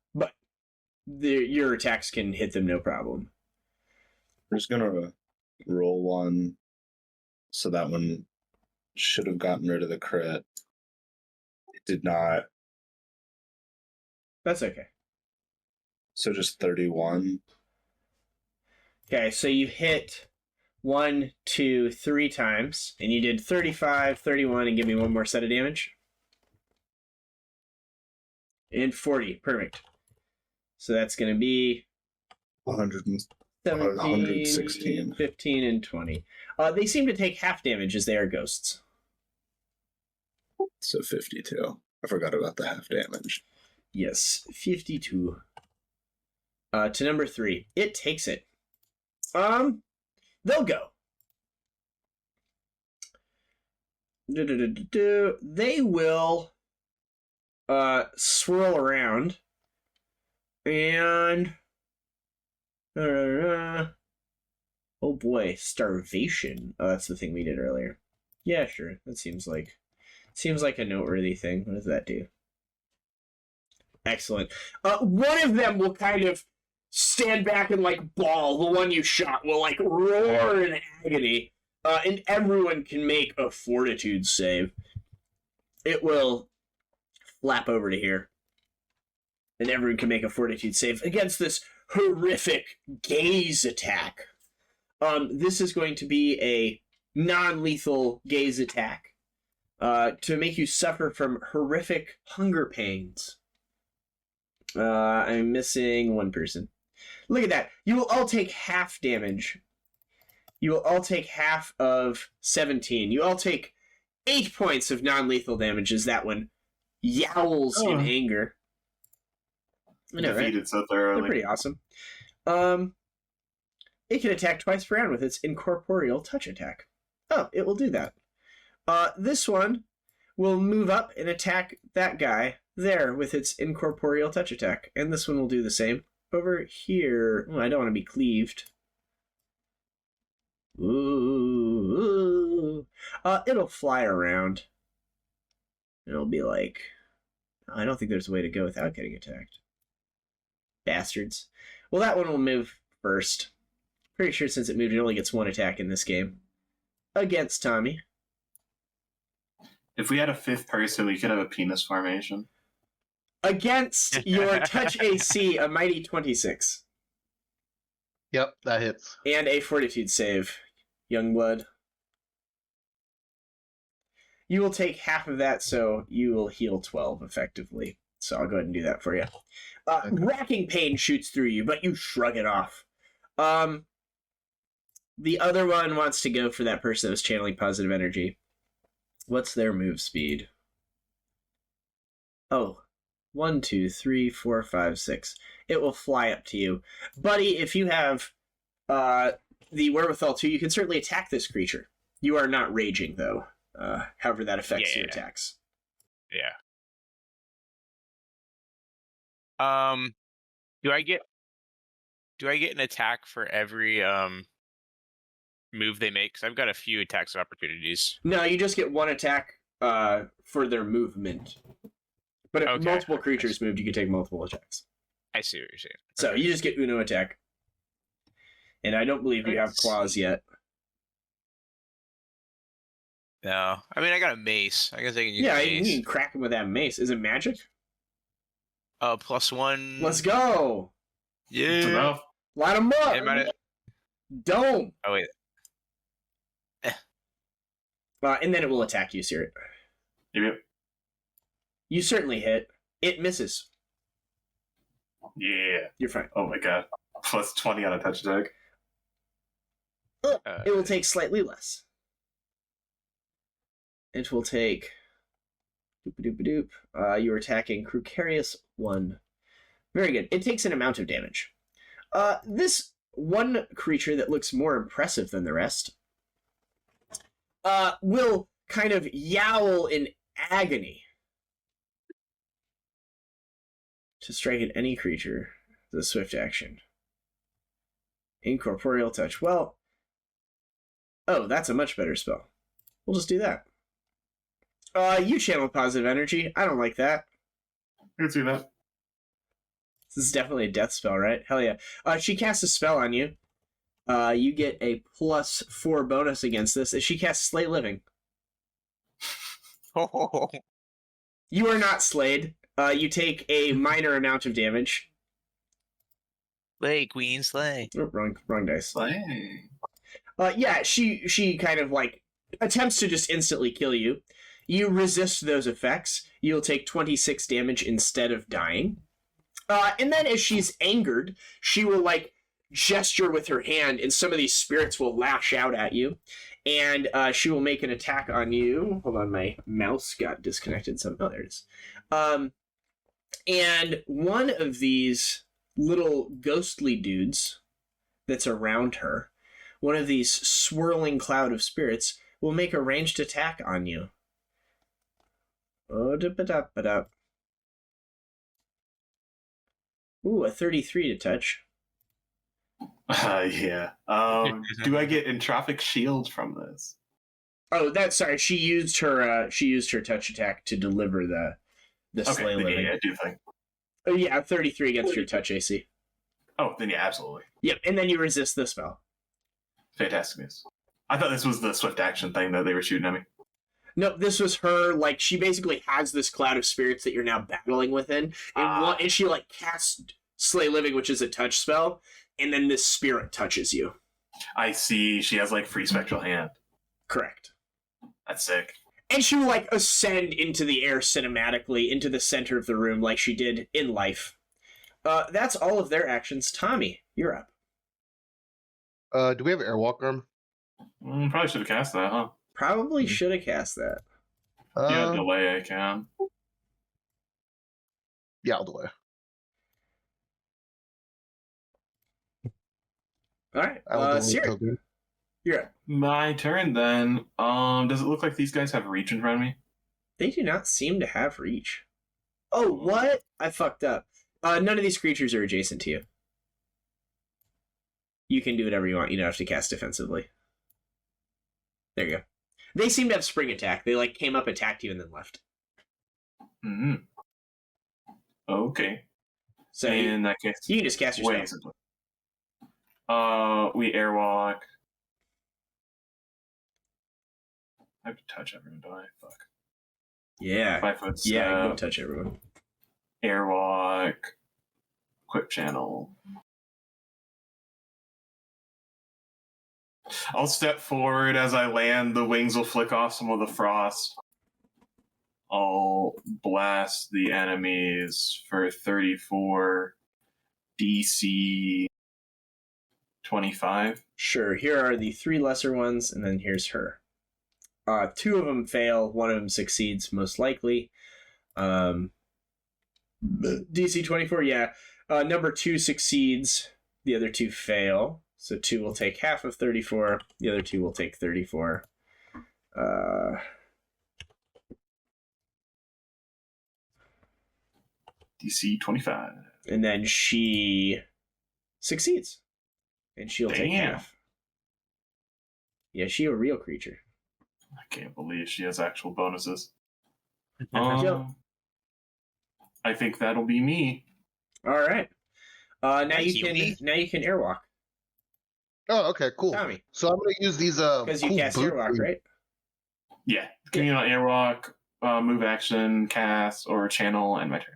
Speaker 1: your attacks can hit them no problem.
Speaker 5: We're just gonna roll one, so that one should have gotten rid of the crit. It did not.
Speaker 1: That's okay.
Speaker 5: So just 31.
Speaker 1: Okay, so you hit 1, 2, 3 times, and you did 35, 31, and give me one more set of damage. And 40, perfect. So that's going to be 17,
Speaker 5: 116.
Speaker 1: 15, and 20. They seem to take half damage as they are ghosts.
Speaker 5: So 52. I forgot about the half damage.
Speaker 1: Yes, 52. To number 3. It takes it. They'll go. They will swirl around and oh boy, starvation. Oh, that's the thing we did earlier. Yeah, sure. That seems like a noteworthy thing. What does that do? Excellent. One of them will kind of stand back and like bawl. The one you shot will like roar in agony. And everyone can make a fortitude save. It will flap over to here. And everyone can make a fortitude save against this horrific gaze attack. This is going to be a non-lethal gaze attack to make you suffer from horrific hunger pains. I'm missing one person. Look at that. You will all take half damage. You will all take half of 17. You all take 8 points of non-lethal damage as that one yowls in anger. I know, right?
Speaker 2: Defeated so thoroughly.
Speaker 1: They're pretty awesome. It can attack twice per round with its incorporeal touch attack. Oh, it will do that. This one will move up and attack that guy there with its incorporeal touch attack. And this one will do the same. Over here... Oh, I don't want to be cleaved. Ooh. It'll fly around. It'll be like... I don't think there's a way to go without getting attacked. Bastards. Well, that one will move first. Pretty sure since it moved, it only gets one attack in this game. Against Tommy.
Speaker 2: If we had a fifth person, we could have a penis formation.
Speaker 1: Against your touch AC, a mighty 26.
Speaker 3: Yep, that hits.
Speaker 1: And a fortitude save, Youngblood. You will take half of that, so you will heal 12 effectively. So I'll go ahead and do that for you.
Speaker 3: Okay.
Speaker 1: Racking pain shoots through you, but you shrug it off. The other one wants to go for that person that was channeling positive energy. What's their move speed? Oh, 1, 2, 3, 4, 5, 6. It will fly up to you. Buddy, if you have the wherewithal to, you can certainly attack this creature. You are not raging, though. However that affects your attacks.
Speaker 4: Yeah. Do I get an attack for every move they make? Because I've got a few attacks of opportunities.
Speaker 1: No, you just get one attack for their movement. But if multiple creatures moved, you can take multiple attacks.
Speaker 4: I see what you're saying.
Speaker 1: So you just get Uno attack. And I don't believe you have claws yet.
Speaker 4: No, I mean I got a mace. I guess I can use
Speaker 1: Yeah,
Speaker 4: a
Speaker 1: you
Speaker 4: mace.
Speaker 1: can crack him with that mace. Is it magic?
Speaker 4: +1.
Speaker 1: Let's go.
Speaker 2: It's
Speaker 4: Yeah.
Speaker 2: enough.
Speaker 1: Light him up.
Speaker 4: It might.
Speaker 1: Dome.
Speaker 4: Oh wait.
Speaker 1: And then it will attack you, Caerrat.
Speaker 2: Yep.
Speaker 1: You certainly hit. It misses.
Speaker 2: Yeah.
Speaker 1: You're fine.
Speaker 2: Oh my god. +20 on a touch attack.
Speaker 1: It will take slightly less. It will take... Doop-a-doop-a-doop. You're attacking Crucarius 1. Very good. It takes an amount of damage. This one creature that looks more impressive than the rest will kind of yowl in agony to strike at any creature. The swift action. Incorporeal touch. Well, oh, that's a much better spell. We'll just do that. You channel positive energy. I don't like that.
Speaker 2: I can see that.
Speaker 1: This is definitely a death spell, right? Hell yeah. She casts a spell on you. You get a +4 bonus against this. If she casts Slay Living. You are not slayed. You take a minor amount of damage.
Speaker 4: Slay, queen, slay.
Speaker 1: Oh, wrong dice.
Speaker 2: Slang.
Speaker 1: Yeah, she kind of like attempts to just instantly kill you. You resist those effects. You'll take 26 damage instead of dying. And then as she's angered, she will like gesture with her hand, and some of these spirits will lash out at you. And she will make an attack on you. Hold on, my mouse got disconnected. Oh, there it is. And one of these little ghostly dudes that's around her, one of these swirling cloud of spirits, will make a ranged attack on you. Oh, da-ba-da-ba-da. Ooh, a 33 to touch.
Speaker 2: Yeah. Do I get Entropic Shield from this?
Speaker 1: Oh, sorry. She used her touch attack to deliver the Slay
Speaker 2: then
Speaker 1: Living.
Speaker 2: yeah, I do think.
Speaker 1: Oh yeah, 33 against your touch AC.
Speaker 2: Oh, then yeah, absolutely.
Speaker 1: Yep, and then you resist the spell.
Speaker 2: Fantastic news. I thought this was the swift action thing that they were shooting at me.
Speaker 1: No, this was her, like, she basically has this cloud of spirits that you're now battling within, and she, like, casts Slay Living, which is a touch spell, and then this spirit touches you.
Speaker 2: I see. She has like free spectral hand.
Speaker 1: Correct.
Speaker 2: That's sick.
Speaker 1: And she will, like, ascend into the air cinematically, into the center of the room, like she did in life. That's all of their actions. Tommy, you're up.
Speaker 3: Do we have Airwalk, Garm?
Speaker 2: Probably should have cast that, huh?
Speaker 1: Probably should have cast that.
Speaker 2: Yeah, delay I can.
Speaker 3: Yeah, I'll delay.
Speaker 1: All right.
Speaker 3: I will delay
Speaker 1: Siri,
Speaker 3: token.
Speaker 1: you're up.
Speaker 2: My turn then. Does it look like these guys have reach in front of me?
Speaker 1: They do not seem to have reach. Oh, what? I fucked up. None of these creatures are adjacent to you. You can do whatever you want. You don't have to cast defensively. There you go. They seem to have spring attack. They like came up, attacked you, and then left.
Speaker 2: Mm-hmm. Okay.
Speaker 1: So
Speaker 2: In that case,
Speaker 1: you can just cast your
Speaker 2: wait.
Speaker 1: spell.
Speaker 2: We airwalk. I have to touch everyone, don't I? Fuck.
Speaker 1: Yeah.
Speaker 2: 5 foot step.
Speaker 1: Yeah, go touch everyone.
Speaker 2: Airwalk. Quick channel. I'll step forward as I land. The wings will flick off some of the frost. I'll blast the enemies for 34 DC 25.
Speaker 1: Sure. Here are the 3 lesser ones, and then here's her. 2 of them fail. 1 of them succeeds, most likely. DC 24, yeah. Number 2 succeeds. The other 2 fail. So 2 will take half of 34. The other 2 will take 34.
Speaker 2: DC 25.
Speaker 1: And then she succeeds. And she'll take
Speaker 2: Damn.
Speaker 1: half. Yeah, she a real creature.
Speaker 2: I can't believe she has actual bonuses.
Speaker 1: Yep.
Speaker 2: I think that'll be me.
Speaker 1: All right. Now
Speaker 4: Thank
Speaker 1: you
Speaker 4: you.
Speaker 1: can airwalk.
Speaker 3: Oh, okay, cool.
Speaker 1: Tommy,
Speaker 3: So I'm gonna use these
Speaker 1: because you
Speaker 3: cool
Speaker 1: cast
Speaker 3: boots
Speaker 1: airwalk,
Speaker 3: we-
Speaker 1: right?
Speaker 2: Yeah. Communal airwalk, move action, cast, or channel, and my turn.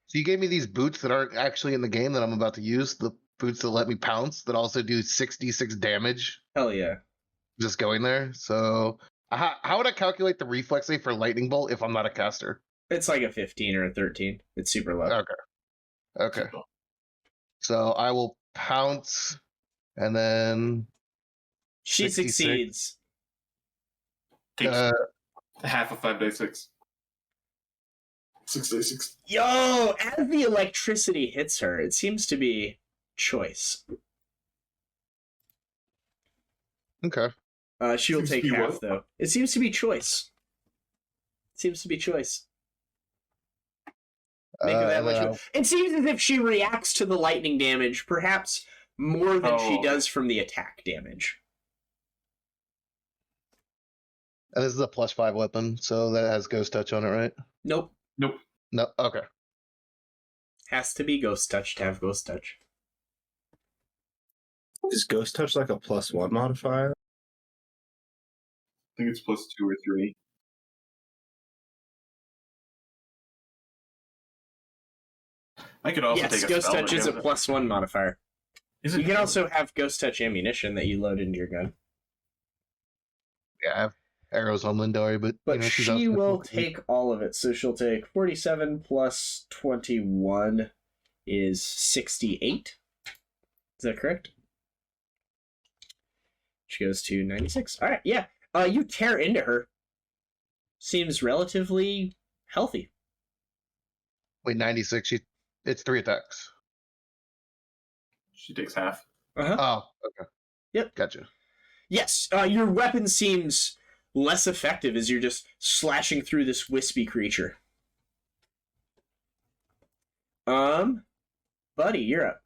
Speaker 3: So you gave me these boots that aren't actually in the game that I'm about to use. The boots that let me pounce that also do 66 damage
Speaker 1: Hell yeah.
Speaker 3: just going there. So how would I calculate the reflex save for lightning bolt if I'm not a caster?
Speaker 1: It's like a 15 or a 13. It's super low.
Speaker 3: Okay. So I will pounce, and then
Speaker 1: She
Speaker 3: 66.
Speaker 1: succeeds.
Speaker 2: Takes half of 5d6. 6d6.
Speaker 1: Yo, as the electricity hits her, it seems to be choice.
Speaker 3: Okay.
Speaker 1: She will
Speaker 2: Seems to
Speaker 1: take
Speaker 2: be
Speaker 1: half,
Speaker 2: what?
Speaker 1: though. It seems to be choice. Seems to be choice. Make of that
Speaker 3: and
Speaker 1: what
Speaker 3: then
Speaker 1: you... It seems as if she reacts to the lightning damage, perhaps more than she
Speaker 2: Oh.
Speaker 1: does from the attack damage.
Speaker 3: and this is a +5 weapon, so that has ghost touch on it, right?
Speaker 1: Nope.
Speaker 2: Nope.
Speaker 3: No. Okay.
Speaker 1: Has to be ghost touch to have ghost touch.
Speaker 5: Is Ghost Touch like a +1 modifier?
Speaker 2: I think it's +2 or 3. I could also
Speaker 1: Yes,
Speaker 2: take a
Speaker 1: ghost
Speaker 2: spell
Speaker 1: touch
Speaker 2: to
Speaker 1: is a
Speaker 2: do it.
Speaker 1: +1 modifier.
Speaker 2: Is it
Speaker 1: You can also have ghost touch ammunition that you load into your gun.
Speaker 3: Yeah, I have arrows on Lindari, but
Speaker 1: But
Speaker 3: you know, she's
Speaker 1: she
Speaker 3: also
Speaker 1: will take all of it. So she'll take 47 plus 21 is 68. Is that correct? She goes to 96. All right, yeah. You tear into her. Seems relatively healthy.
Speaker 3: Wait, 96. It's 3 attacks.
Speaker 2: She takes half.
Speaker 1: Uh-huh.
Speaker 3: Oh, okay.
Speaker 1: Yep.
Speaker 3: Gotcha.
Speaker 1: Yes, your weapon seems less effective as you're just slashing through this wispy creature. Buddy, you're up.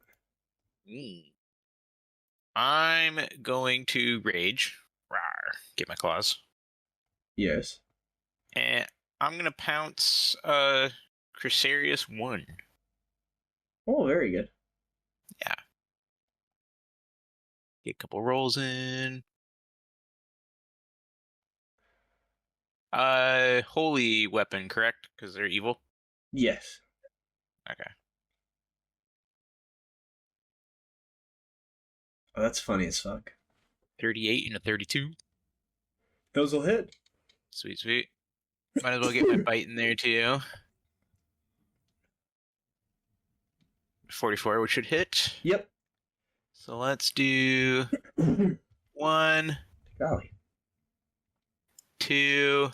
Speaker 4: I'm going to rage. Rawr. Get my claws.
Speaker 1: Yes.
Speaker 4: And I'm going to pounce Cresarius 1.
Speaker 1: Oh, very good.
Speaker 4: Get a couple rolls in. Holy weapon, correct? Because they're evil?
Speaker 1: Yes.
Speaker 4: Okay.
Speaker 1: Oh, that's funny as fuck.
Speaker 4: 38 and a 32.
Speaker 1: Those will hit.
Speaker 4: Sweet, sweet. Might as well get my bite in there, too. 44, which should hit.
Speaker 1: Yep.
Speaker 4: So let's do 1,
Speaker 1: Golly.
Speaker 4: 2.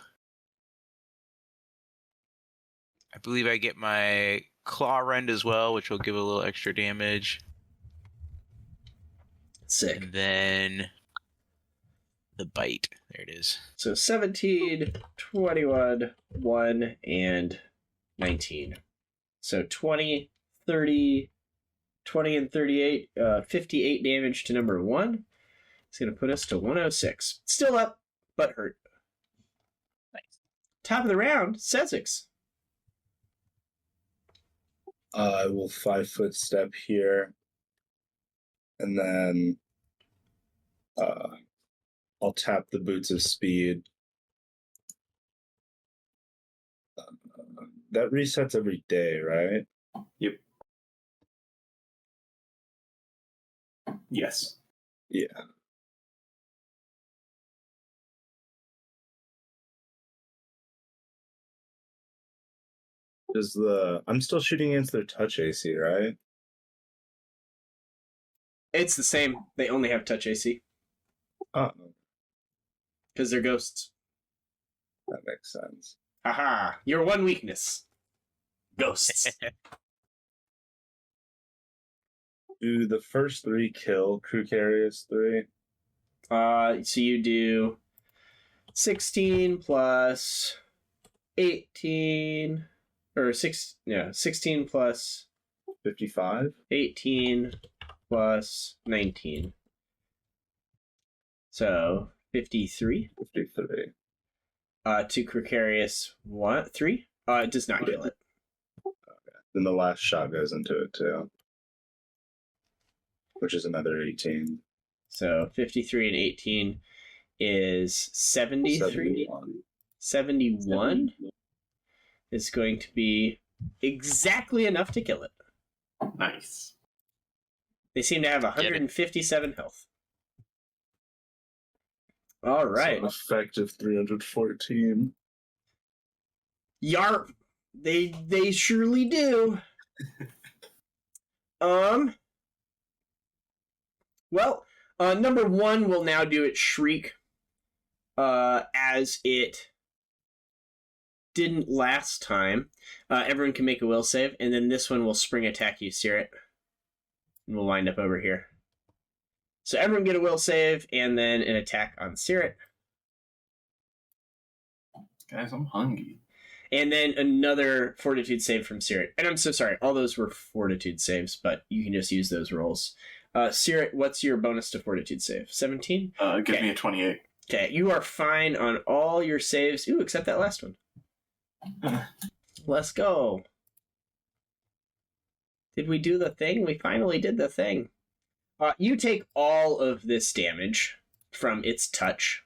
Speaker 4: I believe I get my claw rend as well, which will give a little extra damage.
Speaker 1: Sick.
Speaker 4: And then the bite. There it is.
Speaker 1: So 17, 21, 1, and 19. So 20, 30, 20 and 38, 58 damage to number 1. It's going to put us to 106. Still up, but hurt.
Speaker 4: Nice.
Speaker 1: Top of the round, Sezzix.
Speaker 5: I will 5-foot step here, and then I'll tap the Boots of Speed. That resets every day, right?
Speaker 2: Yep. Yes.
Speaker 5: Yeah. I'm still shooting against their touch AC, right?
Speaker 1: It's the same. They only have touch AC
Speaker 5: Oh,
Speaker 1: because they're ghosts.
Speaker 5: that makes sense.
Speaker 1: Haha, your one weakness. Ghosts.
Speaker 5: Do the first 3 kill Crucarius 3?
Speaker 1: So you do 16 plus 18, or 16 plus
Speaker 5: 55?
Speaker 1: 18 plus 19. So 53.
Speaker 5: 53.
Speaker 1: To Crucarius 3. It does not kill it.
Speaker 5: Then the last shot goes into it too, which is another 18.
Speaker 1: So 53 and 18 is 73. 71 is going to be exactly enough to kill it.
Speaker 2: Nice.
Speaker 1: They seem to have 157 health. All right.
Speaker 5: So an effective 314.
Speaker 1: Yarp. They surely do. Well, number 1 will now do its shriek, as it didn't last time. Everyone can make a will save, and then this one will spring attack you, Caerrat. And we'll wind up over here. So everyone get a will save, and then an attack on Caerrat.
Speaker 2: Guys, I'm hungry.
Speaker 1: And then another fortitude save from Caerrat. And I'm so sorry, all those were fortitude saves, but you can just use those rolls. Caerrat, what's your bonus to fortitude save? 17?
Speaker 2: Give me a 28.
Speaker 1: Okay, you are fine on all your saves. Ooh, except that last one. Let's go. Did we do the thing? We finally did the thing. You take all of this damage from its touch.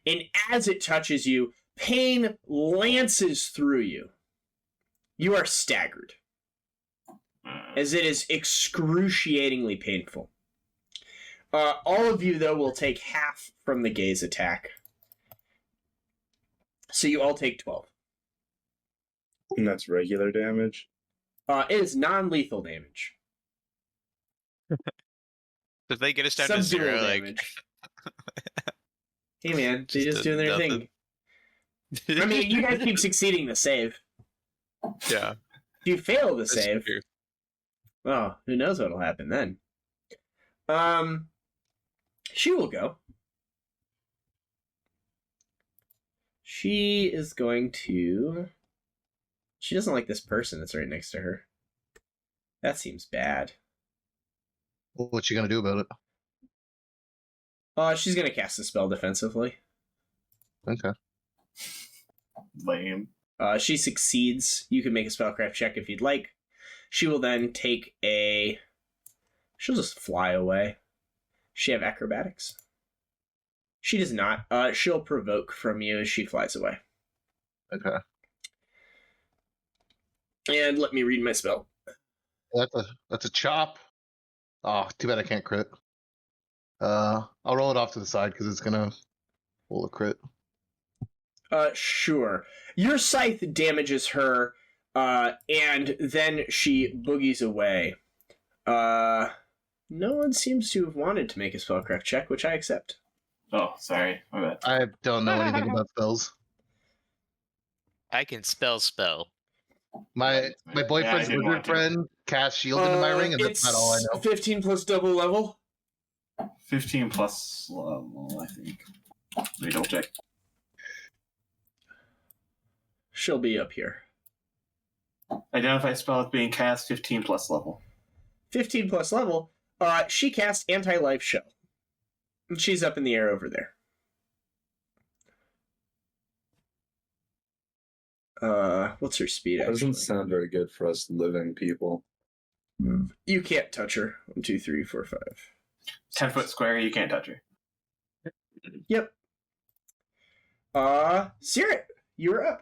Speaker 1: And as it touches you, pain lances through you. You are staggered, as it is excruciatingly painful. All of you, though, will take half from the gaze attack. So you all take 12.
Speaker 5: And that's regular damage.
Speaker 1: It is non-lethal damage.
Speaker 4: Did they get us down to 0?
Speaker 1: Subdual
Speaker 4: Like,
Speaker 1: damage. Hey man, they're just doing their
Speaker 4: nothing.
Speaker 1: thing. I mean, you guys keep succeeding the save.
Speaker 4: Yeah.
Speaker 1: If you fail the
Speaker 4: That's
Speaker 1: save,
Speaker 4: true.
Speaker 1: well, who knows what'll happen then. She will go. She is going to... She doesn't like this person that's right next to her. That seems bad.
Speaker 3: What's she gonna do about it?
Speaker 1: She's going to cast a spell defensively.
Speaker 3: Okay.
Speaker 2: Lame.
Speaker 1: She succeeds. You can make a spellcraft check if you'd like. She will then take a... She'll just fly away. She have acrobatics? She does not. She'll provoke from you as she flies away.
Speaker 3: Okay.
Speaker 1: And let me read my spell.
Speaker 3: That's a chop. Oh, too bad I can't crit. I'll roll it off to the side because it's gonna roll a crit.
Speaker 1: Sure. Your scythe damages her, and then she boogies away. No one seems to have wanted to make a spellcraft check, which I accept.
Speaker 2: Oh, sorry. My bad.
Speaker 3: I don't know anything about spells.
Speaker 4: I can spell.
Speaker 3: My boyfriend's
Speaker 2: didn't
Speaker 3: wizard
Speaker 2: want to.
Speaker 3: friend cast shield into my ring, and that's not all I know.
Speaker 1: 15 plus double level.
Speaker 2: 15 plus level, I think. Let me double check.
Speaker 1: She'll be up here.
Speaker 2: Identify spell as being cast 15 plus level.
Speaker 1: 15 plus level. She cast Anti-Life Shell. And she's up in the air over there. What's her speed,
Speaker 5: That doesn't
Speaker 1: actually?
Speaker 5: sound very good for us living people.
Speaker 1: You can't touch her. 1, 2, 3, 4, 5.
Speaker 2: 10-foot square, you can't touch her.
Speaker 1: Yep. Caerrat, you're up.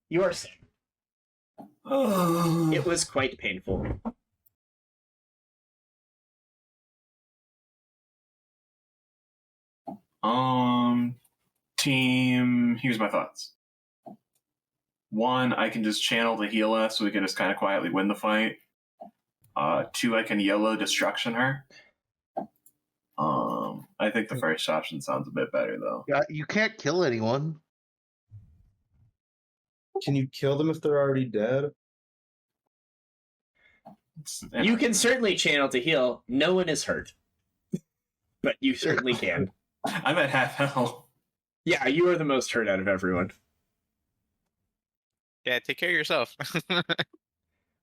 Speaker 1: You are sick. It was quite painful.
Speaker 2: Team, here's my thoughts. 1, I can just channel the heal us so we can just kind of quietly win the fight. 2, I can yellow destruction her. I think the first option sounds a bit better though.
Speaker 3: Yeah, you can't kill anyone.
Speaker 5: Can you kill them if they're already dead?
Speaker 1: You can certainly channel to heal. No one is hurt. But you certainly can.
Speaker 2: I'm at half health.
Speaker 1: Yeah, you are the most hurt out of everyone.
Speaker 4: Yeah, take care of yourself.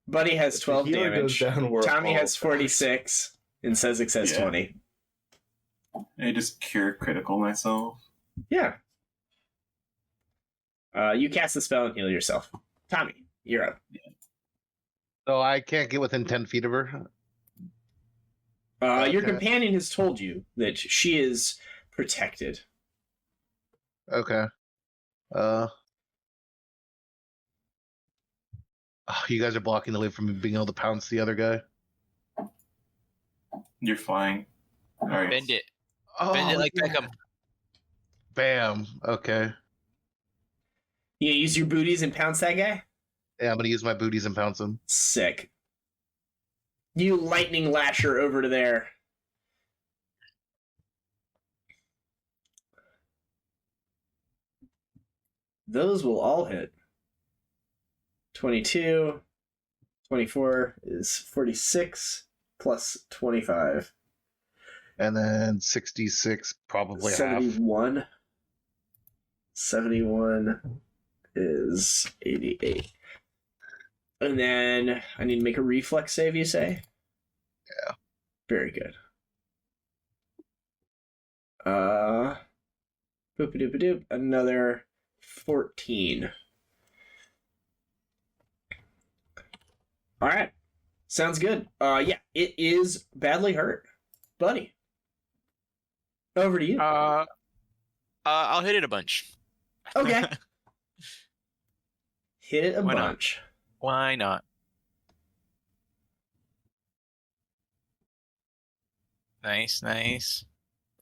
Speaker 1: Buddy has
Speaker 5: If the
Speaker 1: 12
Speaker 5: healer goes
Speaker 1: damage.
Speaker 5: down, we're
Speaker 1: Tommy
Speaker 5: all
Speaker 1: has 46. And Sezzix has
Speaker 2: Yeah.
Speaker 1: 20.
Speaker 2: I just cure critical myself.
Speaker 1: Yeah. You cast the spell and heal yourself. Tommy, you're up.
Speaker 3: So I can't get within 10 feet of her.
Speaker 1: Your
Speaker 3: Okay.
Speaker 1: companion has told you that she is protected.
Speaker 3: Okay. You guys are blocking the way from me being able to pounce the other guy.
Speaker 2: You're flying. All right.
Speaker 4: Bend it.
Speaker 3: Oh,
Speaker 4: Bend it like
Speaker 3: yeah.
Speaker 4: Beckham.
Speaker 3: Bam. Okay.
Speaker 1: You use your booties and pounce that guy?
Speaker 3: Yeah, I'm gonna use my booties and pounce him.
Speaker 1: Sick. You lightning lasher over to there. Those will all hit. 22. 24 is 46 plus 25.
Speaker 3: And then 66, probably half.
Speaker 1: 71. 71 is 88. And then I need to make a reflex save, you say?
Speaker 3: Yeah.
Speaker 1: Very good. Boop-a-doop-a-doop. Another 14. All right. Sounds good. Yeah, it is badly hurt. Buddy. Over to you.
Speaker 4: I'll hit it a bunch.
Speaker 1: Okay. Hit it a
Speaker 4: Why not?
Speaker 1: bunch.
Speaker 4: Why not? Nice, nice.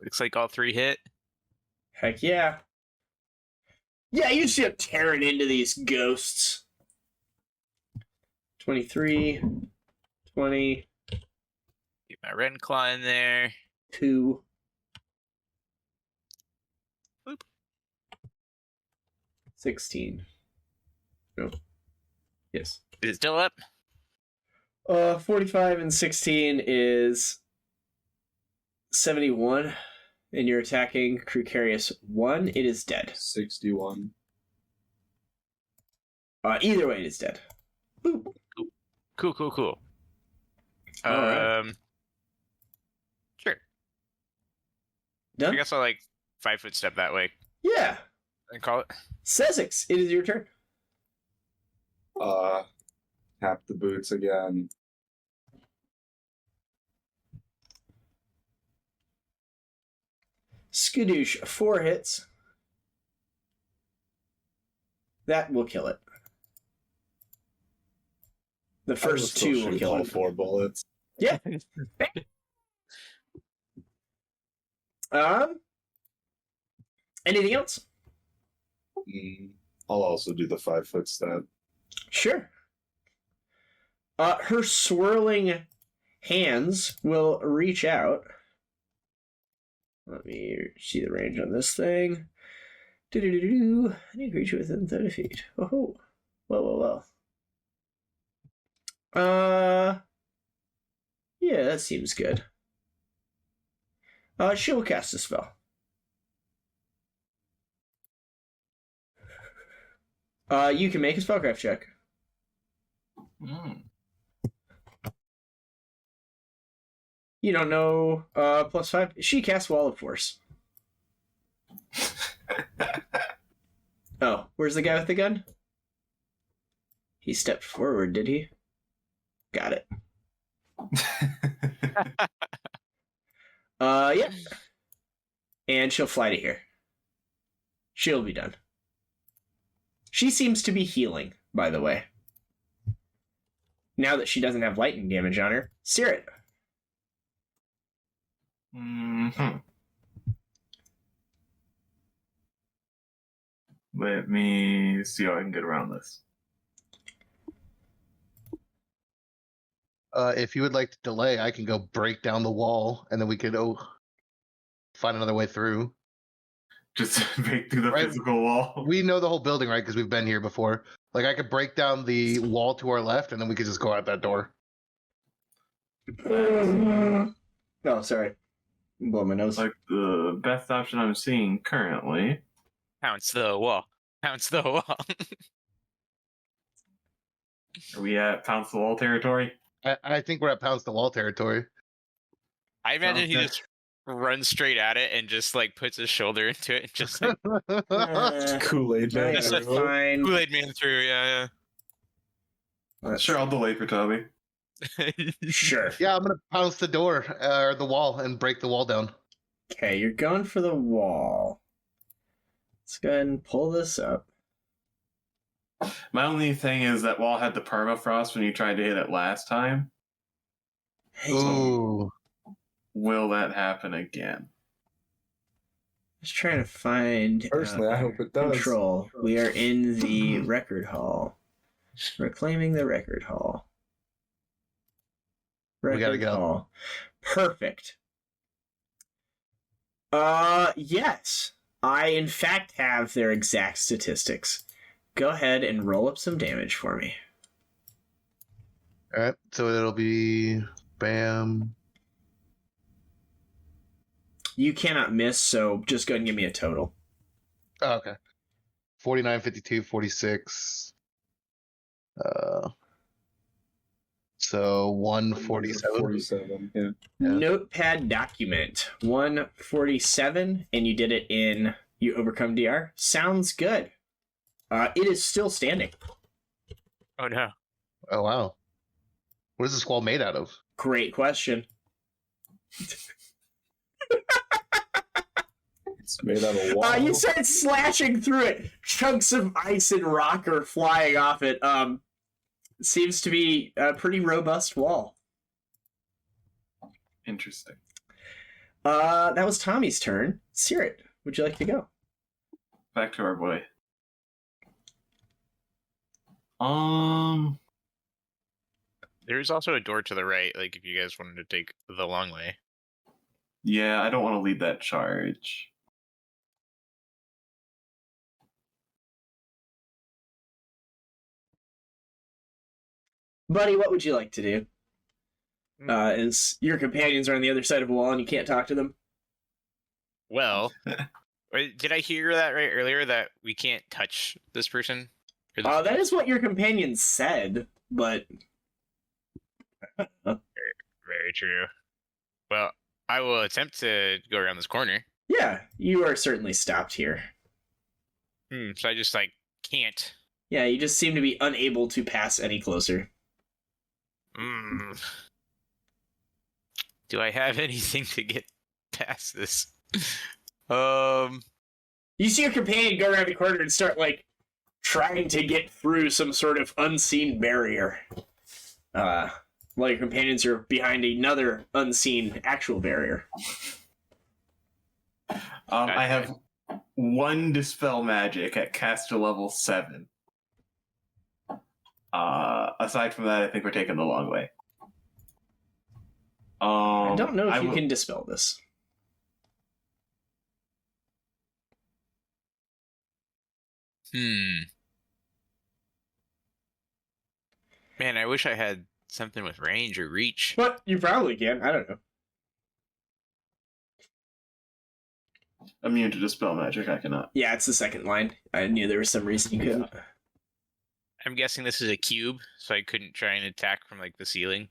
Speaker 4: Looks like all 3 hit.
Speaker 1: Heck yeah. Yeah, you see him tearing into these ghosts. 23, 20,
Speaker 4: Get my Ren Claw in there.
Speaker 1: 2.
Speaker 4: Boop.
Speaker 1: 16. No. Yes.
Speaker 4: Is it still up?
Speaker 1: 45 and 16 is 71. And you're attacking Crucarius 1. It is dead.
Speaker 5: 61.
Speaker 1: Either way, it is dead. Boop.
Speaker 4: Cool.
Speaker 1: All right.
Speaker 4: Sure.
Speaker 1: Done?
Speaker 4: I guess I'll 5-foot step that way
Speaker 1: Yeah.
Speaker 4: and call it.
Speaker 1: Sezzix, it is your turn.
Speaker 5: Tap the boots again.
Speaker 1: Skadoosh, 4 hits. That will kill it. The first 2 will kill
Speaker 5: all
Speaker 1: it.
Speaker 5: 4 bullets.
Speaker 1: Yeah. Anything else?
Speaker 5: I'll also do the 5-foot step.
Speaker 1: Sure. Her swirling hands will reach out. Let me see the range on this thing. Any creature within 30 feet. Oh, well. Yeah, that seems good. She will cast a spell. You can make a spellcraft check. You don't know +5. She casts Wall of Force. Oh, where's the guy with the gun? He stepped forward, did he? Got it. Yeah. And she'll fly to here. She'll be done. She seems to be healing, by the way. Now that she doesn't have lightning damage on her. Caerrat.
Speaker 2: Let me see how I can get around this.
Speaker 3: If you would like to delay, I can go break down the wall, and then we could find another way through.
Speaker 2: Just break through the
Speaker 3: Right.
Speaker 2: physical wall.
Speaker 3: We know the whole building, right? Because we've been here before. I could break down the wall to our left, and then we could just go out that door.
Speaker 1: Oh, sorry. Blow my nose.
Speaker 2: Like the best option I'm seeing currently.
Speaker 4: Pounce the wall. Pounce the wall.
Speaker 2: Are we at Pounce the Wall territory?
Speaker 3: I think we're at pounce the wall territory.
Speaker 4: I imagine he
Speaker 2: Okay.
Speaker 4: just runs straight at it and just puts his shoulder into it and just
Speaker 5: Kool-Aid man.
Speaker 1: Nice,
Speaker 4: Just
Speaker 1: fine.
Speaker 4: Kool-Aid man through. Yeah.
Speaker 1: That's-
Speaker 2: Sure, I'll delay for Toby.
Speaker 1: Sure.
Speaker 3: Yeah, I'm gonna pounce the door or the wall and break the wall down.
Speaker 1: Okay, you're going for the wall. Let's go ahead and pull this up.
Speaker 2: My only thing is that wall had the permafrost when you tried to hit it last time.
Speaker 3: Ooh.
Speaker 2: Will that happen again?
Speaker 1: Just trying to find
Speaker 5: Personally, I hope it does.
Speaker 1: control. We are in the record hall. Reclaiming the record hall.
Speaker 3: We gotta go.
Speaker 1: Hall. Perfect. Yes. I in fact have their exact statistics. Go ahead and roll up some damage for me.
Speaker 3: All right, so it'll be bam.
Speaker 1: You cannot miss, so just go ahead and give me a total.
Speaker 3: Oh, okay. 49, 52, 46. So 147.
Speaker 5: 47, yeah.
Speaker 3: Yeah.
Speaker 1: Notepad document 147, and you did it in you overcome DR. Sounds good. It is still standing.
Speaker 4: Oh no.
Speaker 3: Oh wow. What is this wall made out of?
Speaker 1: Great question.
Speaker 5: It's made out of wall.
Speaker 1: You start slashing through it. Chunks of ice and rock are flying off it. Seems to be a pretty robust wall.
Speaker 2: Interesting.
Speaker 1: That was Tommy's turn. Caerrat, would you like to go?
Speaker 2: Back to our boy.
Speaker 4: There's also a door to the right, like if you guys wanted to take the long way.
Speaker 2: Yeah, I don't want to lead that charge.
Speaker 1: Buddy, what would you like to do? As your companions are on the other side of a wall and you can't talk to them?
Speaker 4: Well, did I hear that right earlier that we can't touch this person?
Speaker 1: That is what your companions said, but...
Speaker 4: Very true. Well, I will attempt to go around this corner.
Speaker 1: Yeah, you are certainly stopped here.
Speaker 4: So I just, can't.
Speaker 1: Yeah, you just seem to be unable to pass any closer.
Speaker 4: Do I have anything to get past this?
Speaker 1: You see your companion go around the corner and start, trying to get through some sort of unseen barrier. While your companions are behind another unseen actual barrier.
Speaker 2: I have one Dispel Magic at caster level 7. Aside from that, I think we're taking the long way.
Speaker 1: I don't know if you can dispel this.
Speaker 4: Man, I wish I had something with range or reach.
Speaker 1: But you probably can. I don't know.
Speaker 2: Immune to Dispel Magic, I cannot.
Speaker 1: Yeah, it's the second line. I knew there was some reason you couldn't.
Speaker 4: I'm guessing this is a cube, so I couldn't try and attack from, the ceiling.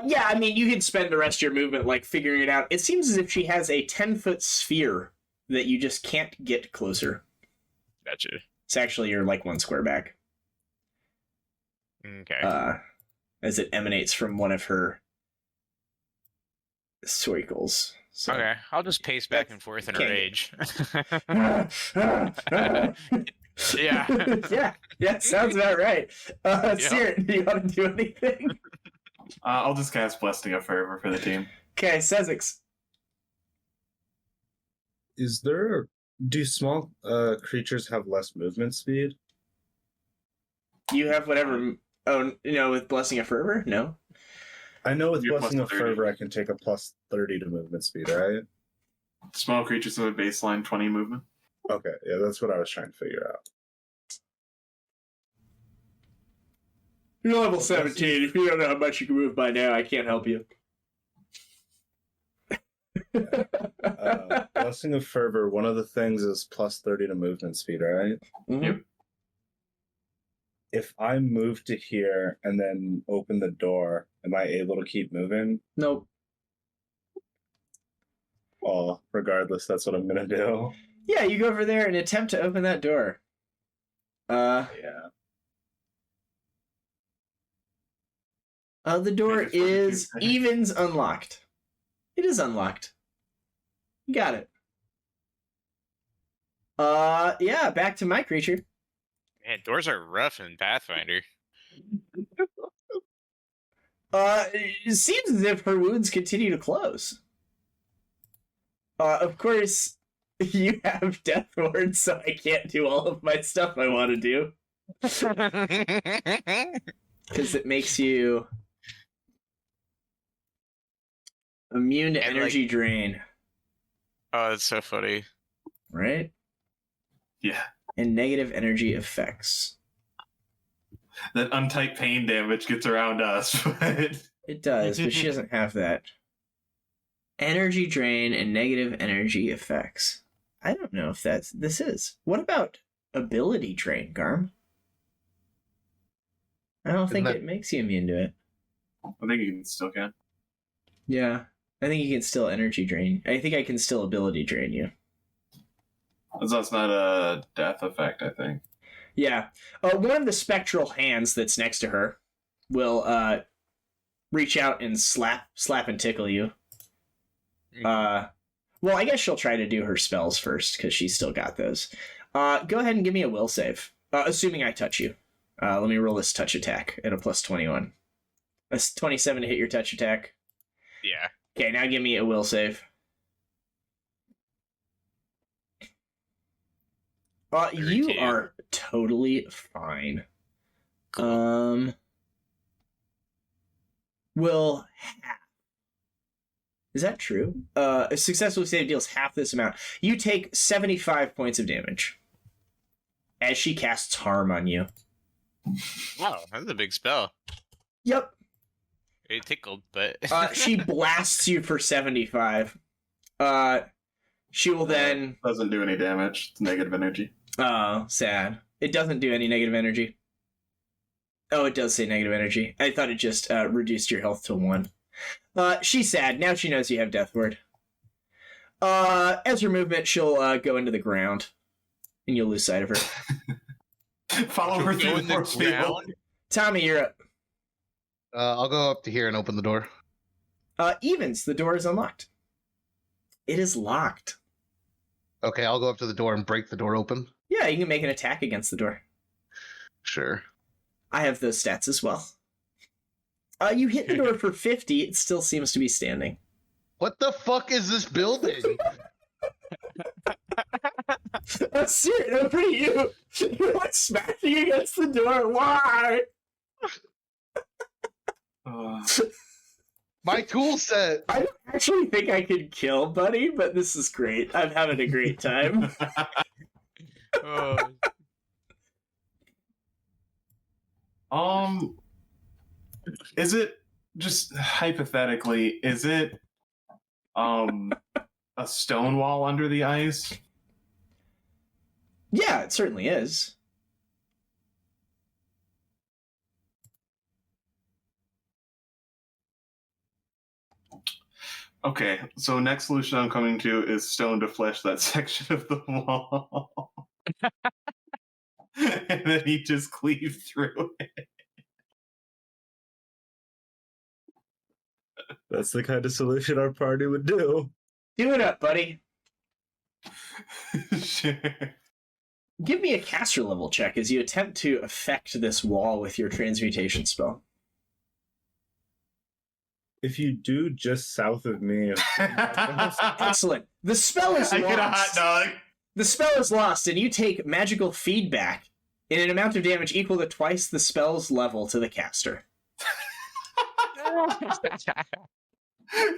Speaker 1: Yeah, I mean, you could spend the rest of your movement, figuring it out. It seems as if she has a 10-foot sphere that you just can't get closer.
Speaker 4: Gotcha.
Speaker 1: It's actually you're, one square back.
Speaker 4: Okay.
Speaker 1: As it emanates from one of her circles. So.
Speaker 4: Okay, I'll just pace back and forth in a rage. Yeah.
Speaker 1: Yeah, sounds about right. Caerrat, do you want to do anything?
Speaker 2: I'll just cast Blessing of Fervor for the team.
Speaker 1: Okay, Sezzix.
Speaker 5: Do small creatures have less movement speed?
Speaker 1: You have whatever... Oh, with Blessing of Fervor? No?
Speaker 5: I know with
Speaker 2: You're
Speaker 5: Blessing of
Speaker 2: plus 30.
Speaker 5: Fervor I can take a plus 30 to movement speed, right?
Speaker 2: Small creatures have a baseline 20 movement.
Speaker 5: Okay, yeah, that's what I was trying to figure out.
Speaker 1: You're level 17. If you don't know how much you can move by now, I can't help you.
Speaker 5: Blessing of Fervor, one of the things is plus 30 to movement speed, right?
Speaker 1: Mm-hmm.
Speaker 2: Yep.
Speaker 5: If I move to here and then open the door, am I able to keep moving?
Speaker 1: Nope.
Speaker 5: Well, regardless, that's what I'm gonna do.
Speaker 1: Yeah, you go over there and attempt to open that door.
Speaker 5: Yeah.
Speaker 1: The door
Speaker 2: Make it for the
Speaker 1: is
Speaker 2: Tuesday.
Speaker 1: evens unlocked. It is unlocked. You got it. Yeah, back to my creature.
Speaker 4: Man, doors are rough in Pathfinder.
Speaker 1: It seems as if her wounds continue to close. Of course, you have Death Ward, so I can't do all of my stuff I want to do. Because it makes you immune to
Speaker 4: And,
Speaker 1: energy drain,
Speaker 4: Oh, that's so funny.
Speaker 1: right?
Speaker 2: Yeah.
Speaker 1: And negative energy effects.
Speaker 2: That untyped pain damage gets around us, but
Speaker 1: It does, but she doesn't have that. Energy drain and negative energy effects. I don't know if this is. What about ability drain, Garm? I don't think
Speaker 3: that-
Speaker 1: it makes you immune to it.
Speaker 2: I think you still can.
Speaker 1: Yeah. I think you can still energy drain. I think I can still ability drain you.
Speaker 2: That's not a death effect, I think.
Speaker 1: Yeah. One of the spectral hands that's next to her will reach out and slap and tickle you. Well, I guess she'll try to do her spells first, because she's still got those. Go ahead and give me a will save. Assuming I touch you. Let me roll this touch attack at a plus 21. That's 27 to hit your touch attack.
Speaker 4: Yeah.
Speaker 1: Okay, now give me a will save. You
Speaker 4: 32.
Speaker 1: are totally fine.
Speaker 4: Cool.
Speaker 1: Will half. Is that true? A successful save deals half this amount. You take 75 points of damage as she casts harm on you.
Speaker 4: Wow, that's a big spell.
Speaker 1: Yep.
Speaker 4: It tickled, but
Speaker 1: She blasts you for 75. She will then...
Speaker 2: Doesn't do any damage. It's negative energy.
Speaker 1: Oh, sad. It doesn't do any negative energy. Oh, it does say negative energy. I thought it just reduced your health to 1. She's sad. Now she knows you have Death Ward. As her movement, she'll go into the ground, and you'll lose sight of her.
Speaker 2: Follow her
Speaker 4: Go
Speaker 2: through
Speaker 4: in
Speaker 2: the
Speaker 4: the
Speaker 2: force field.
Speaker 4: ground?
Speaker 1: Tommy, you're up.
Speaker 3: I'll go up to here and open the door.
Speaker 1: Evens, the door is unlocked. It is locked.
Speaker 3: Okay, I'll go up to the door and break the door open.
Speaker 1: Yeah, you can make an attack against the door.
Speaker 3: Sure.
Speaker 1: I have those stats as well. You hit the door for 50. It still seems to be standing.
Speaker 3: What the fuck is this building?
Speaker 1: That's serious. No, for you. You're like smashing against the door. Why?
Speaker 3: My tool set.
Speaker 1: I don't actually think I could kill Buddy, but this is great. I'm having a great time.
Speaker 2: Is it just hypothetically? Is it a stone wall under the ice?
Speaker 1: Yeah, it certainly is.
Speaker 2: Okay, so next solution I'm coming to is stone to flesh that section of the wall. And then he just cleave through it.
Speaker 5: That's the kind of solution our party would do.
Speaker 1: Do it up, buddy.
Speaker 2: Sure.
Speaker 1: Give me a caster level check as you attempt to affect this wall with your transmutation spell.
Speaker 5: If you do just south of me,
Speaker 1: Excellent. The spell is
Speaker 2: I get a hot
Speaker 1: lost.
Speaker 2: dog.
Speaker 1: The spell is lost, and you take magical feedback in an amount of damage equal to twice the spell's level to the caster.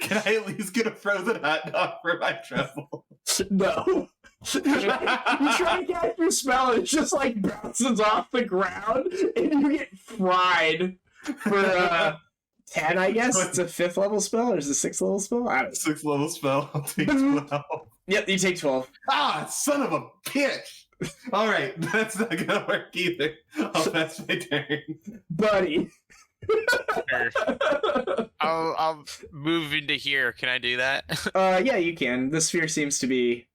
Speaker 2: Can I at least get a frozen hot dog for my trouble?
Speaker 1: No. You try to cast your spell, and it just like bounces off the ground, and you get fried for 10, I guess. It's a 5th level spell, or is it a 6th level spell? I don't know.
Speaker 2: 6th level spell. I'll take 12.
Speaker 1: Yep, you take 12.
Speaker 2: Ah, son of a bitch! Alright, that's not gonna work either. I'll pass my turn.
Speaker 1: Buddy.
Speaker 4: I'll move into here. Can I do that?
Speaker 1: Yeah, you can. The sphere seems to be,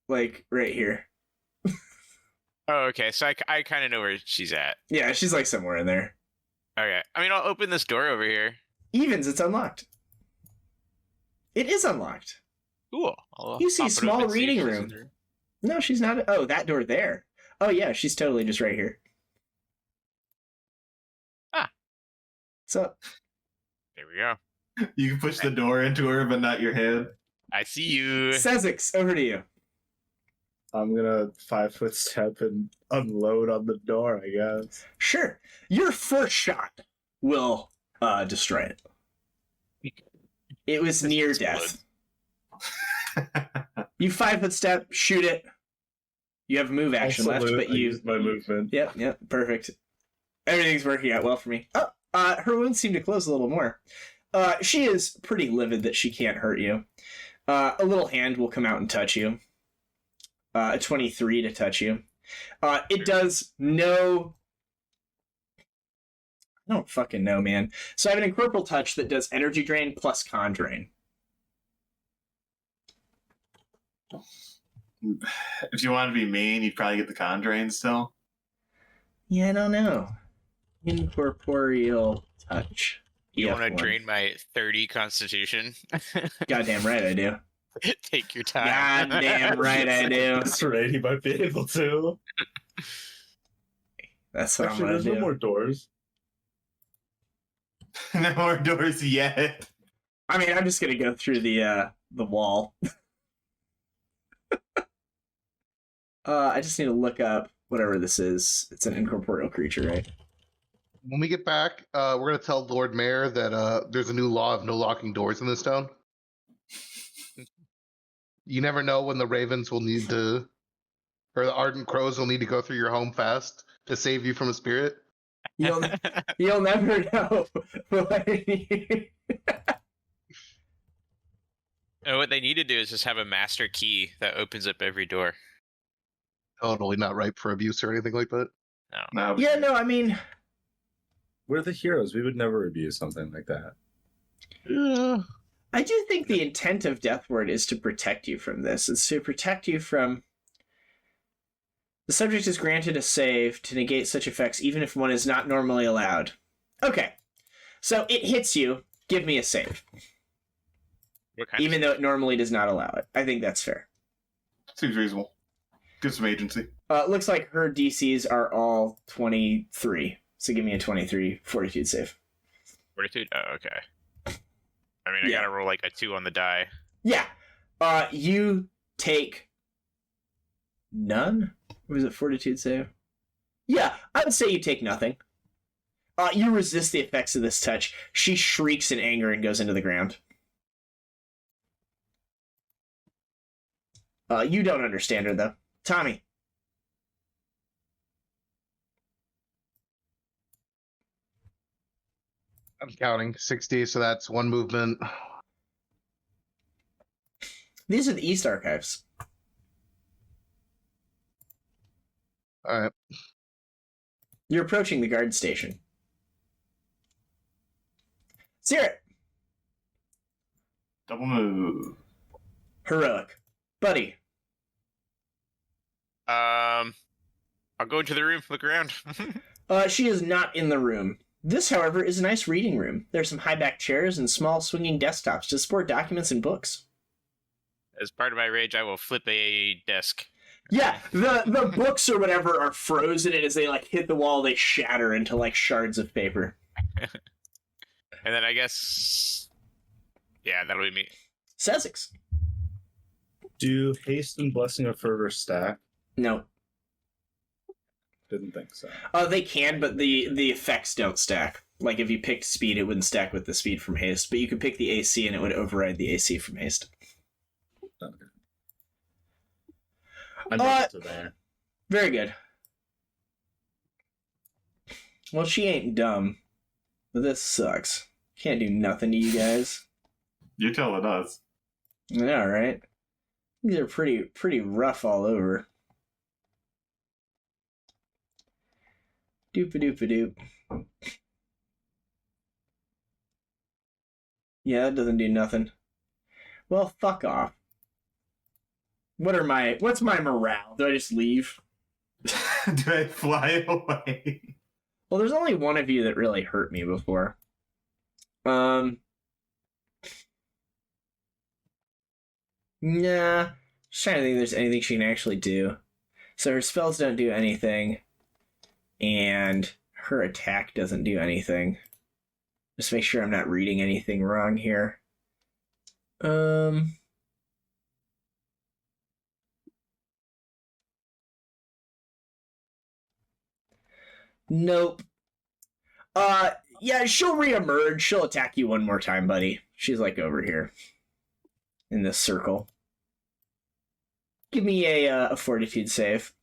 Speaker 1: like, right here.
Speaker 4: Oh, okay. So I kind of know where she's at.
Speaker 1: Yeah, she's, like, somewhere in there.
Speaker 4: Okay. I mean, I'll open this door over here.
Speaker 1: Evens, it's unlocked. It is unlocked.
Speaker 4: Cool.
Speaker 1: You see
Speaker 4: pop it
Speaker 1: small
Speaker 4: open, see if
Speaker 1: reading
Speaker 4: she's
Speaker 1: room.
Speaker 4: in there.
Speaker 1: No, she's not. Oh, that door there. Oh, yeah, she's totally just right here.
Speaker 4: Ah.
Speaker 1: So,
Speaker 4: There we go.
Speaker 2: You can push the door into her, but not your head.
Speaker 4: I see you.
Speaker 1: Sezzix, over to you.
Speaker 5: I'm gonna 5-foot step and unload on the door, I guess.
Speaker 1: Sure. Your first shot will destroy it. It was near
Speaker 4: Explode.
Speaker 1: death. You 5-foot step, shoot it. You have move action left, but
Speaker 5: I
Speaker 1: you...
Speaker 5: used my movement.
Speaker 1: Yep, perfect. Everything's working out well for me. Oh, her wounds seem to close a little more. She is pretty livid that she can't hurt you. A little hand will come out and touch you. A 23 to touch you. It does no... I don't fucking know, man. So I have an incorporeal touch that does energy drain plus con drain.
Speaker 2: If you want to be mean, you'd probably get the con drain still.
Speaker 1: Yeah, I don't know. Incorporeal touch.
Speaker 4: You want to
Speaker 1: EF1.
Speaker 4: drain my 30 constitution?
Speaker 1: Goddamn right I do.
Speaker 4: Take your time.
Speaker 1: Goddamn right I do.
Speaker 5: That's right, he might be able to.
Speaker 1: That's what
Speaker 5: Actually,
Speaker 1: I'm
Speaker 5: there's
Speaker 1: gonna
Speaker 5: no
Speaker 1: do.
Speaker 5: more doors.
Speaker 2: No more doors yet.
Speaker 1: I mean, I'm just gonna go through the wall. I just need to look up whatever this is. It's an incorporeal creature, right?
Speaker 3: When we get back, we're going to tell Lord Mayor that there's a new law of no locking doors in this town. You never know when the ravens will need to, or the ardent crows will need to go through your home fast to save you from a spirit.
Speaker 1: You'll never know.
Speaker 4: Oh, what they need to do is just have a master key that opens up every door.
Speaker 3: Totally not ripe for abuse or anything like that.
Speaker 4: No.
Speaker 2: No.
Speaker 1: Yeah, no, I mean,
Speaker 5: We're the heroes. We would never abuse something like that.
Speaker 3: Yeah.
Speaker 1: I do think the intent of Deathward is to protect you from this. It's to protect you from... The subject is granted a save to negate such effects even if one is not normally allowed. Okay. So it hits you. Give me a save.
Speaker 4: What kind
Speaker 1: Even though it normally does not allow it. I think that's fair.
Speaker 2: Seems reasonable. Get some agency.
Speaker 1: It looks like her DCs are all 23. So give me a 23 fortitude save.
Speaker 4: Fortitude? Oh, okay. I mean, I
Speaker 1: Yeah.
Speaker 4: gotta roll like a 2 on the die.
Speaker 1: Yeah. You take none? Or was it fortitude save? Yeah, I would say you take nothing. You resist the effects of this touch. She shrieks in anger and goes into the ground. You don't understand her, though. Tommy.
Speaker 3: I'm counting 60, so that's one movement.
Speaker 1: These are the East Archives.
Speaker 3: All right.
Speaker 1: You're approaching the guard station. Caerrat.
Speaker 2: Double move.
Speaker 1: Heroic. Buddy.
Speaker 4: I'll go into the room, look around.
Speaker 1: She is not in the room. This, however, is a nice reading room. There are some high-back chairs and small swinging desktops to support documents and books.
Speaker 4: As part of my rage, I will flip a desk.
Speaker 1: Yeah, the books or whatever are frozen, and as they like hit the wall, they shatter into like shards of paper.
Speaker 4: And then I guess... Yeah, that'll be me.
Speaker 1: Sezzix.
Speaker 5: Do haste and blessing of fervor stack?
Speaker 1: No.
Speaker 5: Didn't think so.
Speaker 1: They can, but the effects don't stack. Like if you picked speed, it wouldn't stack with the speed from haste, but you could pick the AC and it would override the AC from haste.
Speaker 5: Okay. I know to there.
Speaker 1: Very good. Well, she ain't dumb, but this sucks. Can't do nothing to you guys.
Speaker 2: You're telling us.
Speaker 1: I know, right? These are pretty rough all over. Doop-a-doop-a-doop. Yeah, that doesn't do nothing. Well, fuck off. What's my morale? Do I just leave?
Speaker 2: Do I fly away?
Speaker 1: Well, there's only one of you that really hurt me before. Nah. Just trying to think if there's anything she can actually do. So her spells don't do anything. And her attack doesn't do anything. Just make sure I'm not reading anything wrong here. Nope. Yeah, she'll reemerge. She'll attack you one more time, buddy. She's like over here. In this circle. Give me a fortitude save.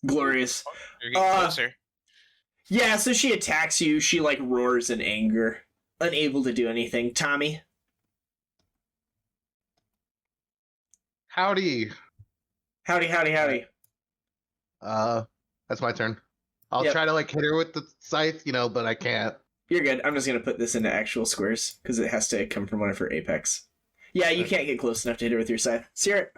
Speaker 1: Glorious.
Speaker 4: You're getting closer.
Speaker 1: Yeah, so she attacks you. She, like, roars in anger. Unable to do anything. Tommy?
Speaker 3: Howdy.
Speaker 1: Howdy.
Speaker 3: That's my turn. I'll
Speaker 1: Yep.
Speaker 3: try to like hit her with the scythe, but I can't.
Speaker 1: You're good. I'm just going to put this into actual squares, because it has to come from one of her apex. Yeah, you can't get close enough to hit her with your scythe. Sear it.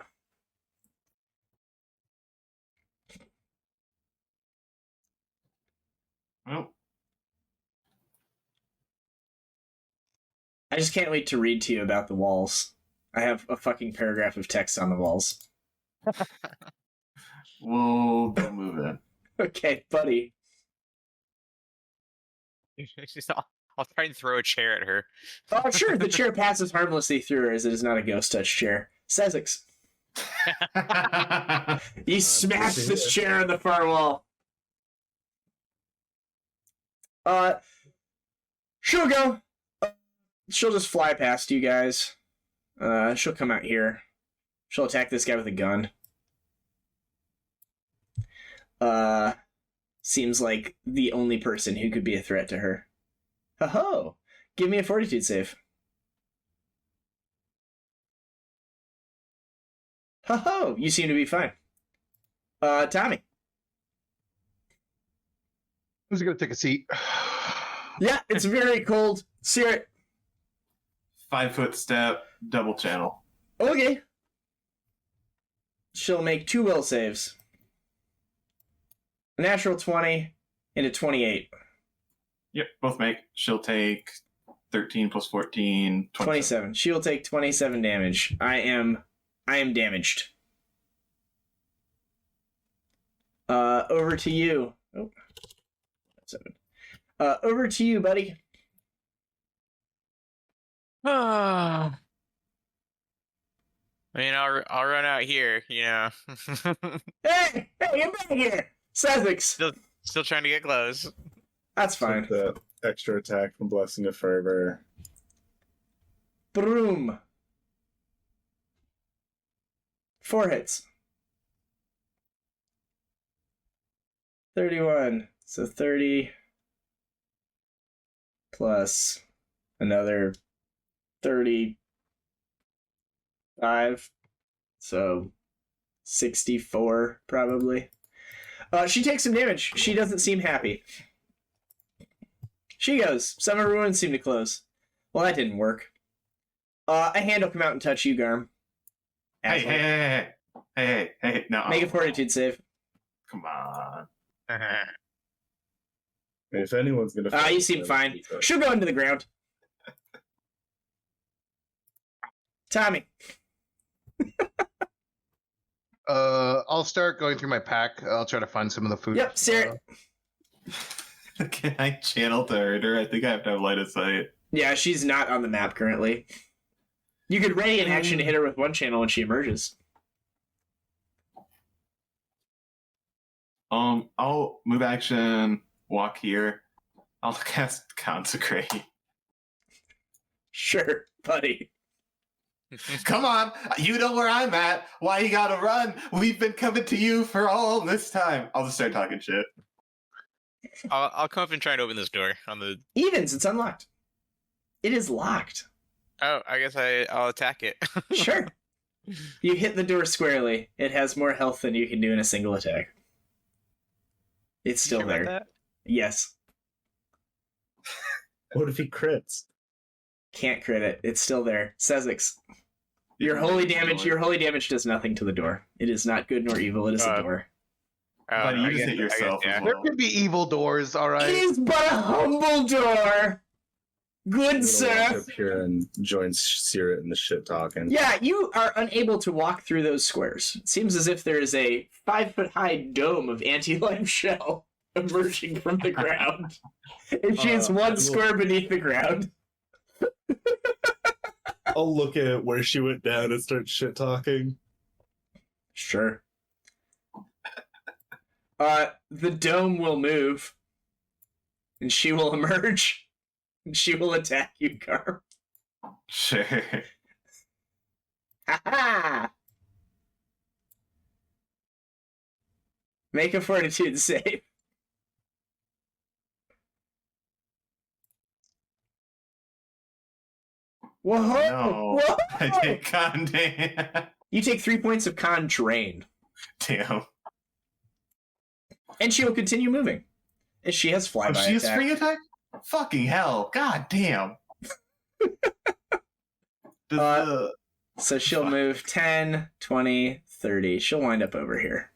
Speaker 2: Well,
Speaker 1: I just can't wait to read to you about the walls. I have a fucking paragraph of text on the walls.
Speaker 2: we'll go move it.
Speaker 1: Okay, buddy.
Speaker 4: I'll try and throw a chair at her.
Speaker 1: Oh, sure, the chair passes harmlessly through her as it is not a ghost touch chair. Sezzix. You smash this chair on the far wall. She'll go. She'll just fly past you guys. She'll come out here. She'll attack this guy with a gun. Seems like the only person who could be a threat to her. Ho-ho! Give me a fortitude save. Ho-ho! You seem to be fine. Tommy.
Speaker 3: Who's gonna take a seat?
Speaker 1: Yeah, it's very cold. Sear it.
Speaker 2: 5-foot step, double channel.
Speaker 1: Okay. She'll make 2 will saves. A natural 20 and a 28.
Speaker 2: Yep, both make. She'll take 13 plus 14,
Speaker 1: 27. She will take 27 damage. I am damaged. Over to you. Oh. 7. Over to you, buddy.
Speaker 4: I mean, I'll run out here,
Speaker 1: Hey, get back here! Sezzix!
Speaker 4: Still trying to get close.
Speaker 1: That's fine.
Speaker 5: Take the extra attack from Blessing of Fervor.
Speaker 1: Broom. 4 hits. 31. So 30 plus another 35. So 64 probably. She takes some damage. She doesn't seem happy. She goes. Some of her wounds seem to close. Well, that didn't work. A hand will come out and touch you, Garm.
Speaker 2: Hey, no.
Speaker 1: Make a fortitude save.
Speaker 2: Come on.
Speaker 5: If anyone's gonna,
Speaker 1: You seem fine. She'll go into the ground. Tommy.
Speaker 3: I'll start going through my pack. I'll try to find some of the food.
Speaker 1: Yep, Sarah.
Speaker 2: Can I channel to hurt her? I think I have to have light of sight.
Speaker 1: Yeah, she's not on the map currently. You could ready an action to hit her with one channel when she emerges.
Speaker 2: I'll move action, walk here. I'll cast Consecrate.
Speaker 1: Sure, buddy.
Speaker 2: Come on, you know where I'm at. Why you gotta run? We've been coming to you for all this time. I'll just start talking shit.
Speaker 4: I'll come up and try and open this door on the.
Speaker 1: Evens, it's unlocked. It is locked.
Speaker 4: Oh, I guess I'll attack it.
Speaker 1: Sure. You hit the door squarely. It has more health than you can do in a single attack. It's still
Speaker 4: You sure
Speaker 1: there.
Speaker 4: about that?
Speaker 1: Yes.
Speaker 5: What if he crits?
Speaker 1: Can't crit it. It's still there. Sezzix. Your holy damage does nothing to the door. It is not good nor evil. It is a door.
Speaker 2: But you
Speaker 4: I
Speaker 2: just
Speaker 4: guess-
Speaker 2: hit yourself
Speaker 4: I guess,
Speaker 2: as
Speaker 3: There
Speaker 2: well.
Speaker 3: can be evil doors, all
Speaker 1: It
Speaker 3: right.
Speaker 1: is but a humble door.
Speaker 5: I'm
Speaker 1: Good
Speaker 5: gonna
Speaker 1: sir.
Speaker 5: walk up here and join Caerrat in the shit talking.
Speaker 1: Yeah, you are unable to walk through those squares. It seems as if there is a 5-foot-high dome of anti-life shell emerging from the ground. And she is
Speaker 5: I
Speaker 1: one
Speaker 5: will-
Speaker 1: square beneath the ground.
Speaker 5: I'll look at where she went down and start shit talking.
Speaker 1: Sure. The dome will move. And she will emerge. And she will attack you, Garm.
Speaker 2: Sure.
Speaker 1: Ha ha! Make a fortitude save. Whoa!
Speaker 2: No.
Speaker 1: Whoa!
Speaker 2: I take con damage.
Speaker 1: You take 3 points of con drain.
Speaker 2: Damn.
Speaker 1: And she will continue moving. And she has
Speaker 2: Oh,
Speaker 1: flyby
Speaker 2: she has
Speaker 1: attack.
Speaker 2: spring attack? Fucking hell. God damn. Does
Speaker 1: So she'll move 10, 20, 30. She'll wind up over here.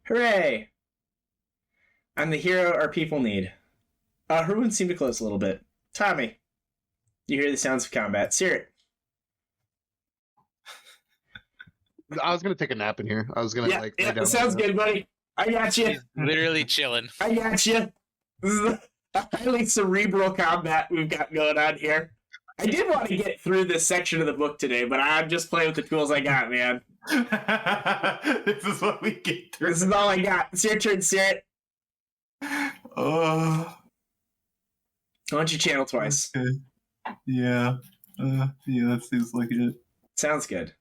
Speaker 1: Hooray! I'm the hero our people need. Her wounds seem to close a little bit. Tommy, you hear the sounds of combat. Sear
Speaker 3: I was gonna take a nap in here. I was gonna lay down.
Speaker 1: sounds good, buddy. I got you.
Speaker 4: He's literally chilling.
Speaker 1: I got you. This is a highly cerebral combat we've got going on here. I did want to get through this section of the book today, but I'm just playing with the tools I got, man.
Speaker 2: this is what we get through.
Speaker 1: This is all I got. It's your turn, Sear.
Speaker 2: Oh.
Speaker 1: Why don't you channel twice?
Speaker 2: Okay. Yeah. Yeah, that seems like it.
Speaker 1: Sounds good.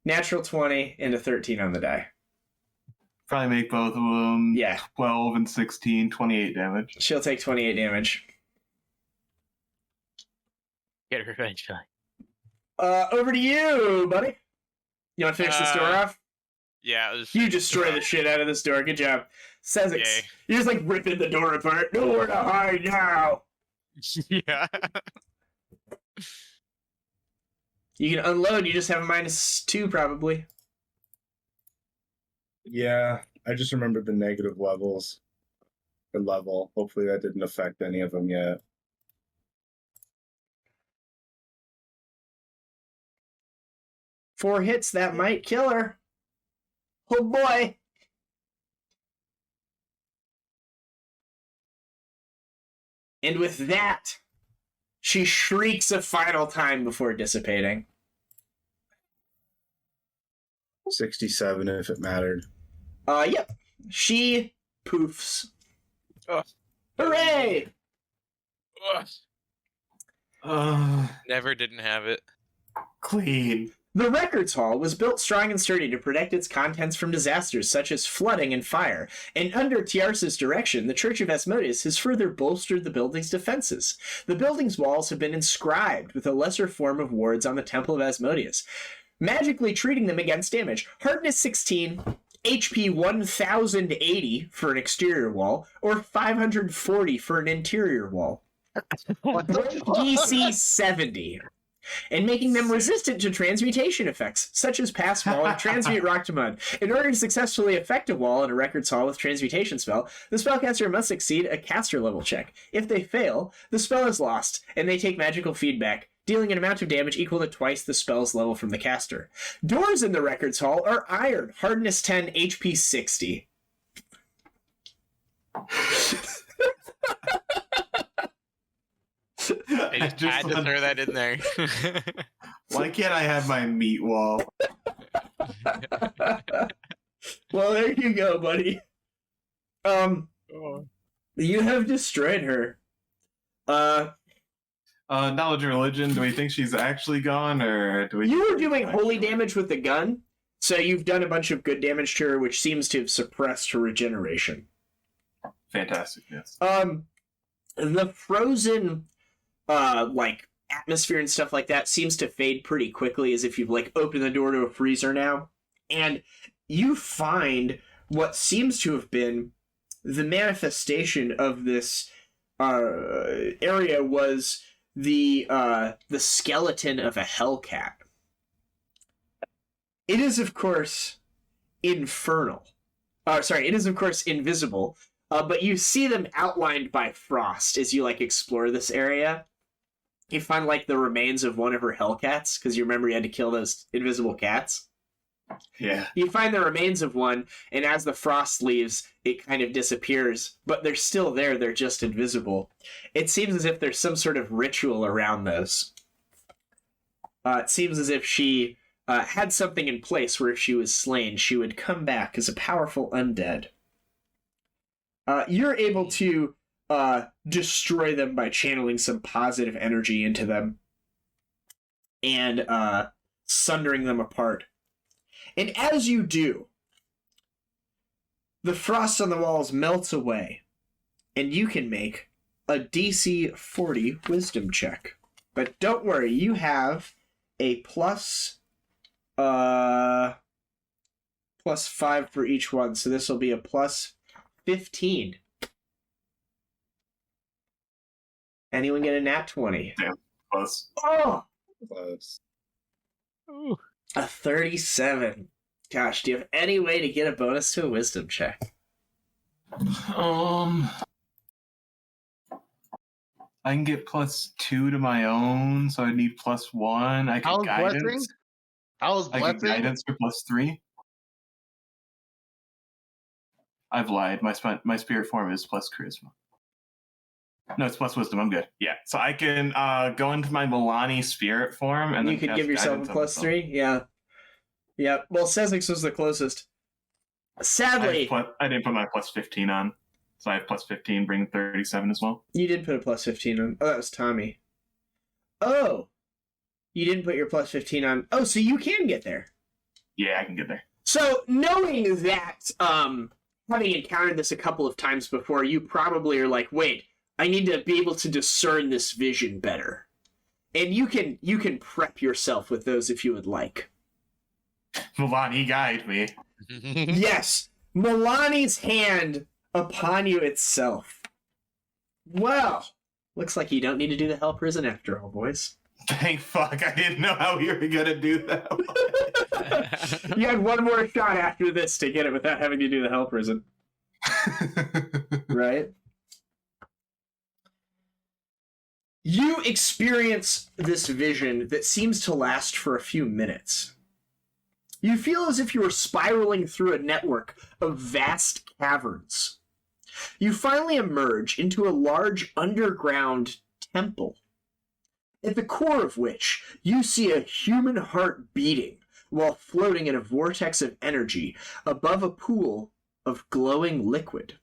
Speaker 1: Natural 20 into 13 on the die.
Speaker 2: Probably make both of them
Speaker 1: Yeah,
Speaker 2: 12 and 16, 28 damage.
Speaker 1: she'll take 28 damage.
Speaker 4: Get revenge.
Speaker 1: Over to you, buddy. You want to finish this door off?
Speaker 4: Yeah, it was,
Speaker 1: You destroy the shit out of this door. Good job. Sezzix,
Speaker 4: Yay.
Speaker 1: you're just like ripping the door apart. Nowhere to hide now.
Speaker 4: Yeah.
Speaker 1: You can unload. You just have a -2 probably.
Speaker 5: Yeah, I just remembered the negative levels. Or level. Hopefully that didn't affect any of them yet.
Speaker 1: Four hits, that might kill her. Oh boy. And with that, she shrieks a final time before dissipating.
Speaker 5: 67 if it mattered.
Speaker 1: Yep. She poofs.
Speaker 4: Oh.
Speaker 1: Hooray!
Speaker 4: Ugh. Never didn't have it.
Speaker 2: Clean.
Speaker 1: The Records Hall was built strong and sturdy to protect its contents from disasters such as flooding and fire, and under Tiarsa's direction, the Church of Asmodeus has further bolstered the building's defenses. The building's walls have been inscribed with a lesser form of wards on the Temple of Asmodeus, magically treating them against damage. Hardness 16, HP 1080 for an exterior wall, or 540 for an interior wall. DC 70. And making them resistant to transmutation effects, such as Pass Wall and Transmute Rock to Mud. In order to successfully affect a wall in a Records Hall with Transmutation spell, the spellcaster must succeed a caster level check. If they fail, the spell is lost, and they take magical feedback, dealing an amount of damage equal to twice the spell's level from the caster. Doors in the Records Hall are iron, hardness 10, HP 60.
Speaker 4: I just had to throw that in there.
Speaker 2: Why can't I have my meat wall?
Speaker 1: Well, there you go, buddy. You have destroyed her.
Speaker 2: Knowledge and religion. Do we think she's actually gone, or do we?
Speaker 1: You were doing holy damage with the gun, so you've done a bunch of good damage to her, which seems to have suppressed her regeneration.
Speaker 2: Fantastic. Yes.
Speaker 1: The frozen, like atmosphere and stuff like that seems to fade pretty quickly, as if you've like opened the door to a freezer now, and you find what seems to have been the manifestation of this area was the skeleton of a hellcat. It is, of course, infernal. It is, of course, invisible. But you see them outlined by frost as you, like, explore this area. You find, like, the remains of one of her hellcats, because you remember you had to kill those invisible cats.
Speaker 2: Yeah.
Speaker 1: You find the remains of one, and as the frost leaves, it kind of disappears. But they're still there, they're just invisible. It seems as if there's some sort of ritual around those. It seems as if she had something in place where if she was slain, she would come back as a powerful undead. You're able to destroy them by channeling some positive energy into them and sundering them apart. And as you do, the frost on the walls melts away, and you can make a DC 40 wisdom check. But don't worry, you have a plus 5 for each one, so this will be a plus 15. Anyone get a nat 20?
Speaker 2: Damn, close.
Speaker 1: Oh!
Speaker 5: Close.
Speaker 4: Ooh.
Speaker 1: A 37. Gosh, do you have any way to get a bonus to a wisdom check?
Speaker 2: I can get +2 to my own, so I need +1. I
Speaker 3: How's
Speaker 2: can guidance.
Speaker 3: blessing? How's
Speaker 2: I
Speaker 3: blessing?
Speaker 2: can guidance for +3. I've lied. My spirit form is plus charisma. No, it's plus wisdom. I'm good. Yeah, so I can go into my Milani spirit form, and
Speaker 1: you
Speaker 2: then
Speaker 1: could
Speaker 2: cast
Speaker 1: give yourself a
Speaker 2: guidance on
Speaker 1: plus
Speaker 2: myself.
Speaker 1: 3? Yeah. Yeah, well, Sezzix was the closest. Sadly,
Speaker 2: I didn't put my plus 15 on, so I have plus 15, bring 37 as well.
Speaker 1: you did put a plus 15 on. Oh, that was Tommy. Oh! You didn't put your plus 15 on. Oh, so you can get there.
Speaker 2: Yeah, I can get there.
Speaker 1: So, knowing that, having encountered this a couple of times before, you probably are like, wait, I need to be able to discern this vision better. And you can prep yourself with those if you would like.
Speaker 2: Milani, guide me.
Speaker 1: Yes, Milani's hand upon you itself. Well, looks like you don't need to do the hell prison after all, boys.
Speaker 2: Thank fuck, I didn't know how we were gonna do that.
Speaker 1: You had one more shot after this to get it without having to do the hell prison, right? You experience this vision that seems to last for a few minutes. You feel as if you were spiraling through a network of vast caverns. You finally emerge into a large underground temple, at the core of which you see a human heart beating while floating in a vortex of energy above a pool of glowing liquid.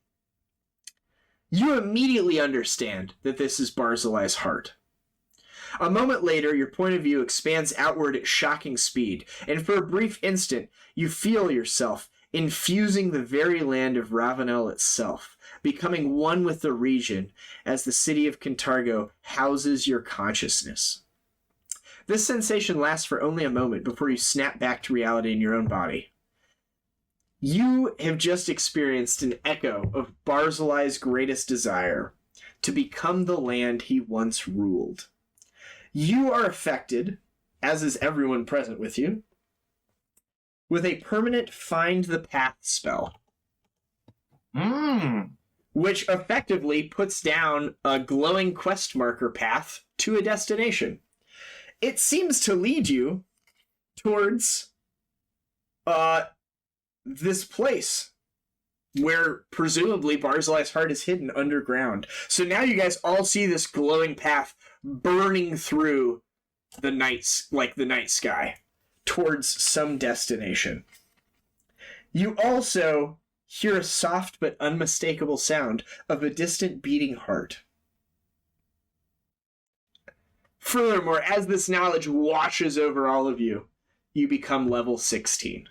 Speaker 1: You immediately understand that this is Barzillai's heart. A moment later, your point of view expands outward at shocking speed, and for a brief instant, you feel yourself infusing the very land of Ravenel itself, becoming one with the region as the city of Cantargo houses your consciousness. This sensation lasts for only a moment before you snap back to reality in your own body. You have just experienced an echo of Barzillai's greatest desire, to become the land he once ruled. You are affected, as is everyone present with you, with a permanent Find the Path spell, which effectively puts down a glowing quest marker path to a destination. It seems to lead you towards this place where presumably Barzillai's heart is hidden underground. So now you guys all see this glowing path burning through the night sky towards some destination. You also hear a soft but unmistakable sound of a distant beating heart. Furthermore, as this knowledge washes over all of you, you become level 16.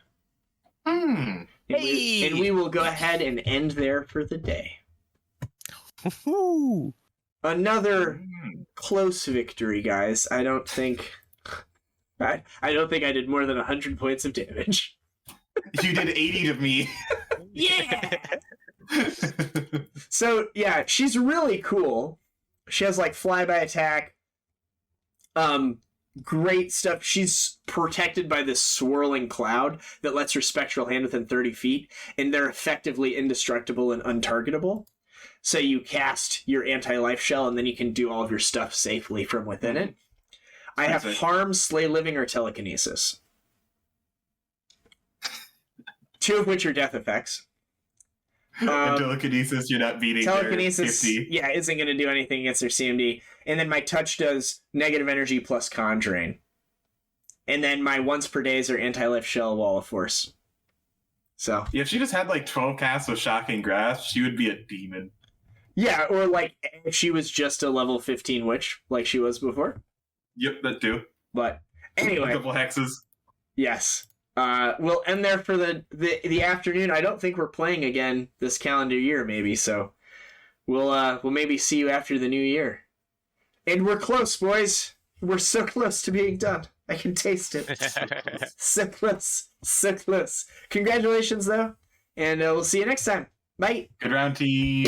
Speaker 1: And we will go ahead and end there for the day. Another close victory, guys. I don't think I did more than 100 points of damage.
Speaker 2: You did 80 to me.
Speaker 1: Yeah! So yeah, she's really cool. She has like flyby attack. Great stuff. She's protected by this swirling cloud that lets her spectral hand within 30 feet, and they're effectively indestructible and untargetable. So you cast your anti-life shell, and then you can do all of your stuff safely from within it. I have Harm, Slay Living, or Telekinesis. 2 of which are death effects.
Speaker 2: Telekinesis, you're not beating
Speaker 1: Telekinesis,
Speaker 2: their 50.
Speaker 1: yeah, isn't going to do anything against their CMD. And then my touch does negative energy plus con drain. And then my once per days are anti-life shell, wall of force. So
Speaker 2: Yeah, if she just had like 12 casts of Shocking Grasp, she would be a demon.
Speaker 1: yeah, or like if she was just a level 15 witch, like she was before.
Speaker 2: Yep, that too.
Speaker 1: But
Speaker 2: A
Speaker 1: anyway,
Speaker 2: couple hexes.
Speaker 1: yes. We'll end there for the afternoon. I don't think we're playing again this calendar year, maybe. So we'll maybe see you after the new year. And we're close, boys. We're so close to being done. I can taste it. So close, so close. Congratulations, though, and we'll see you next time. Bye.
Speaker 2: Good round, team.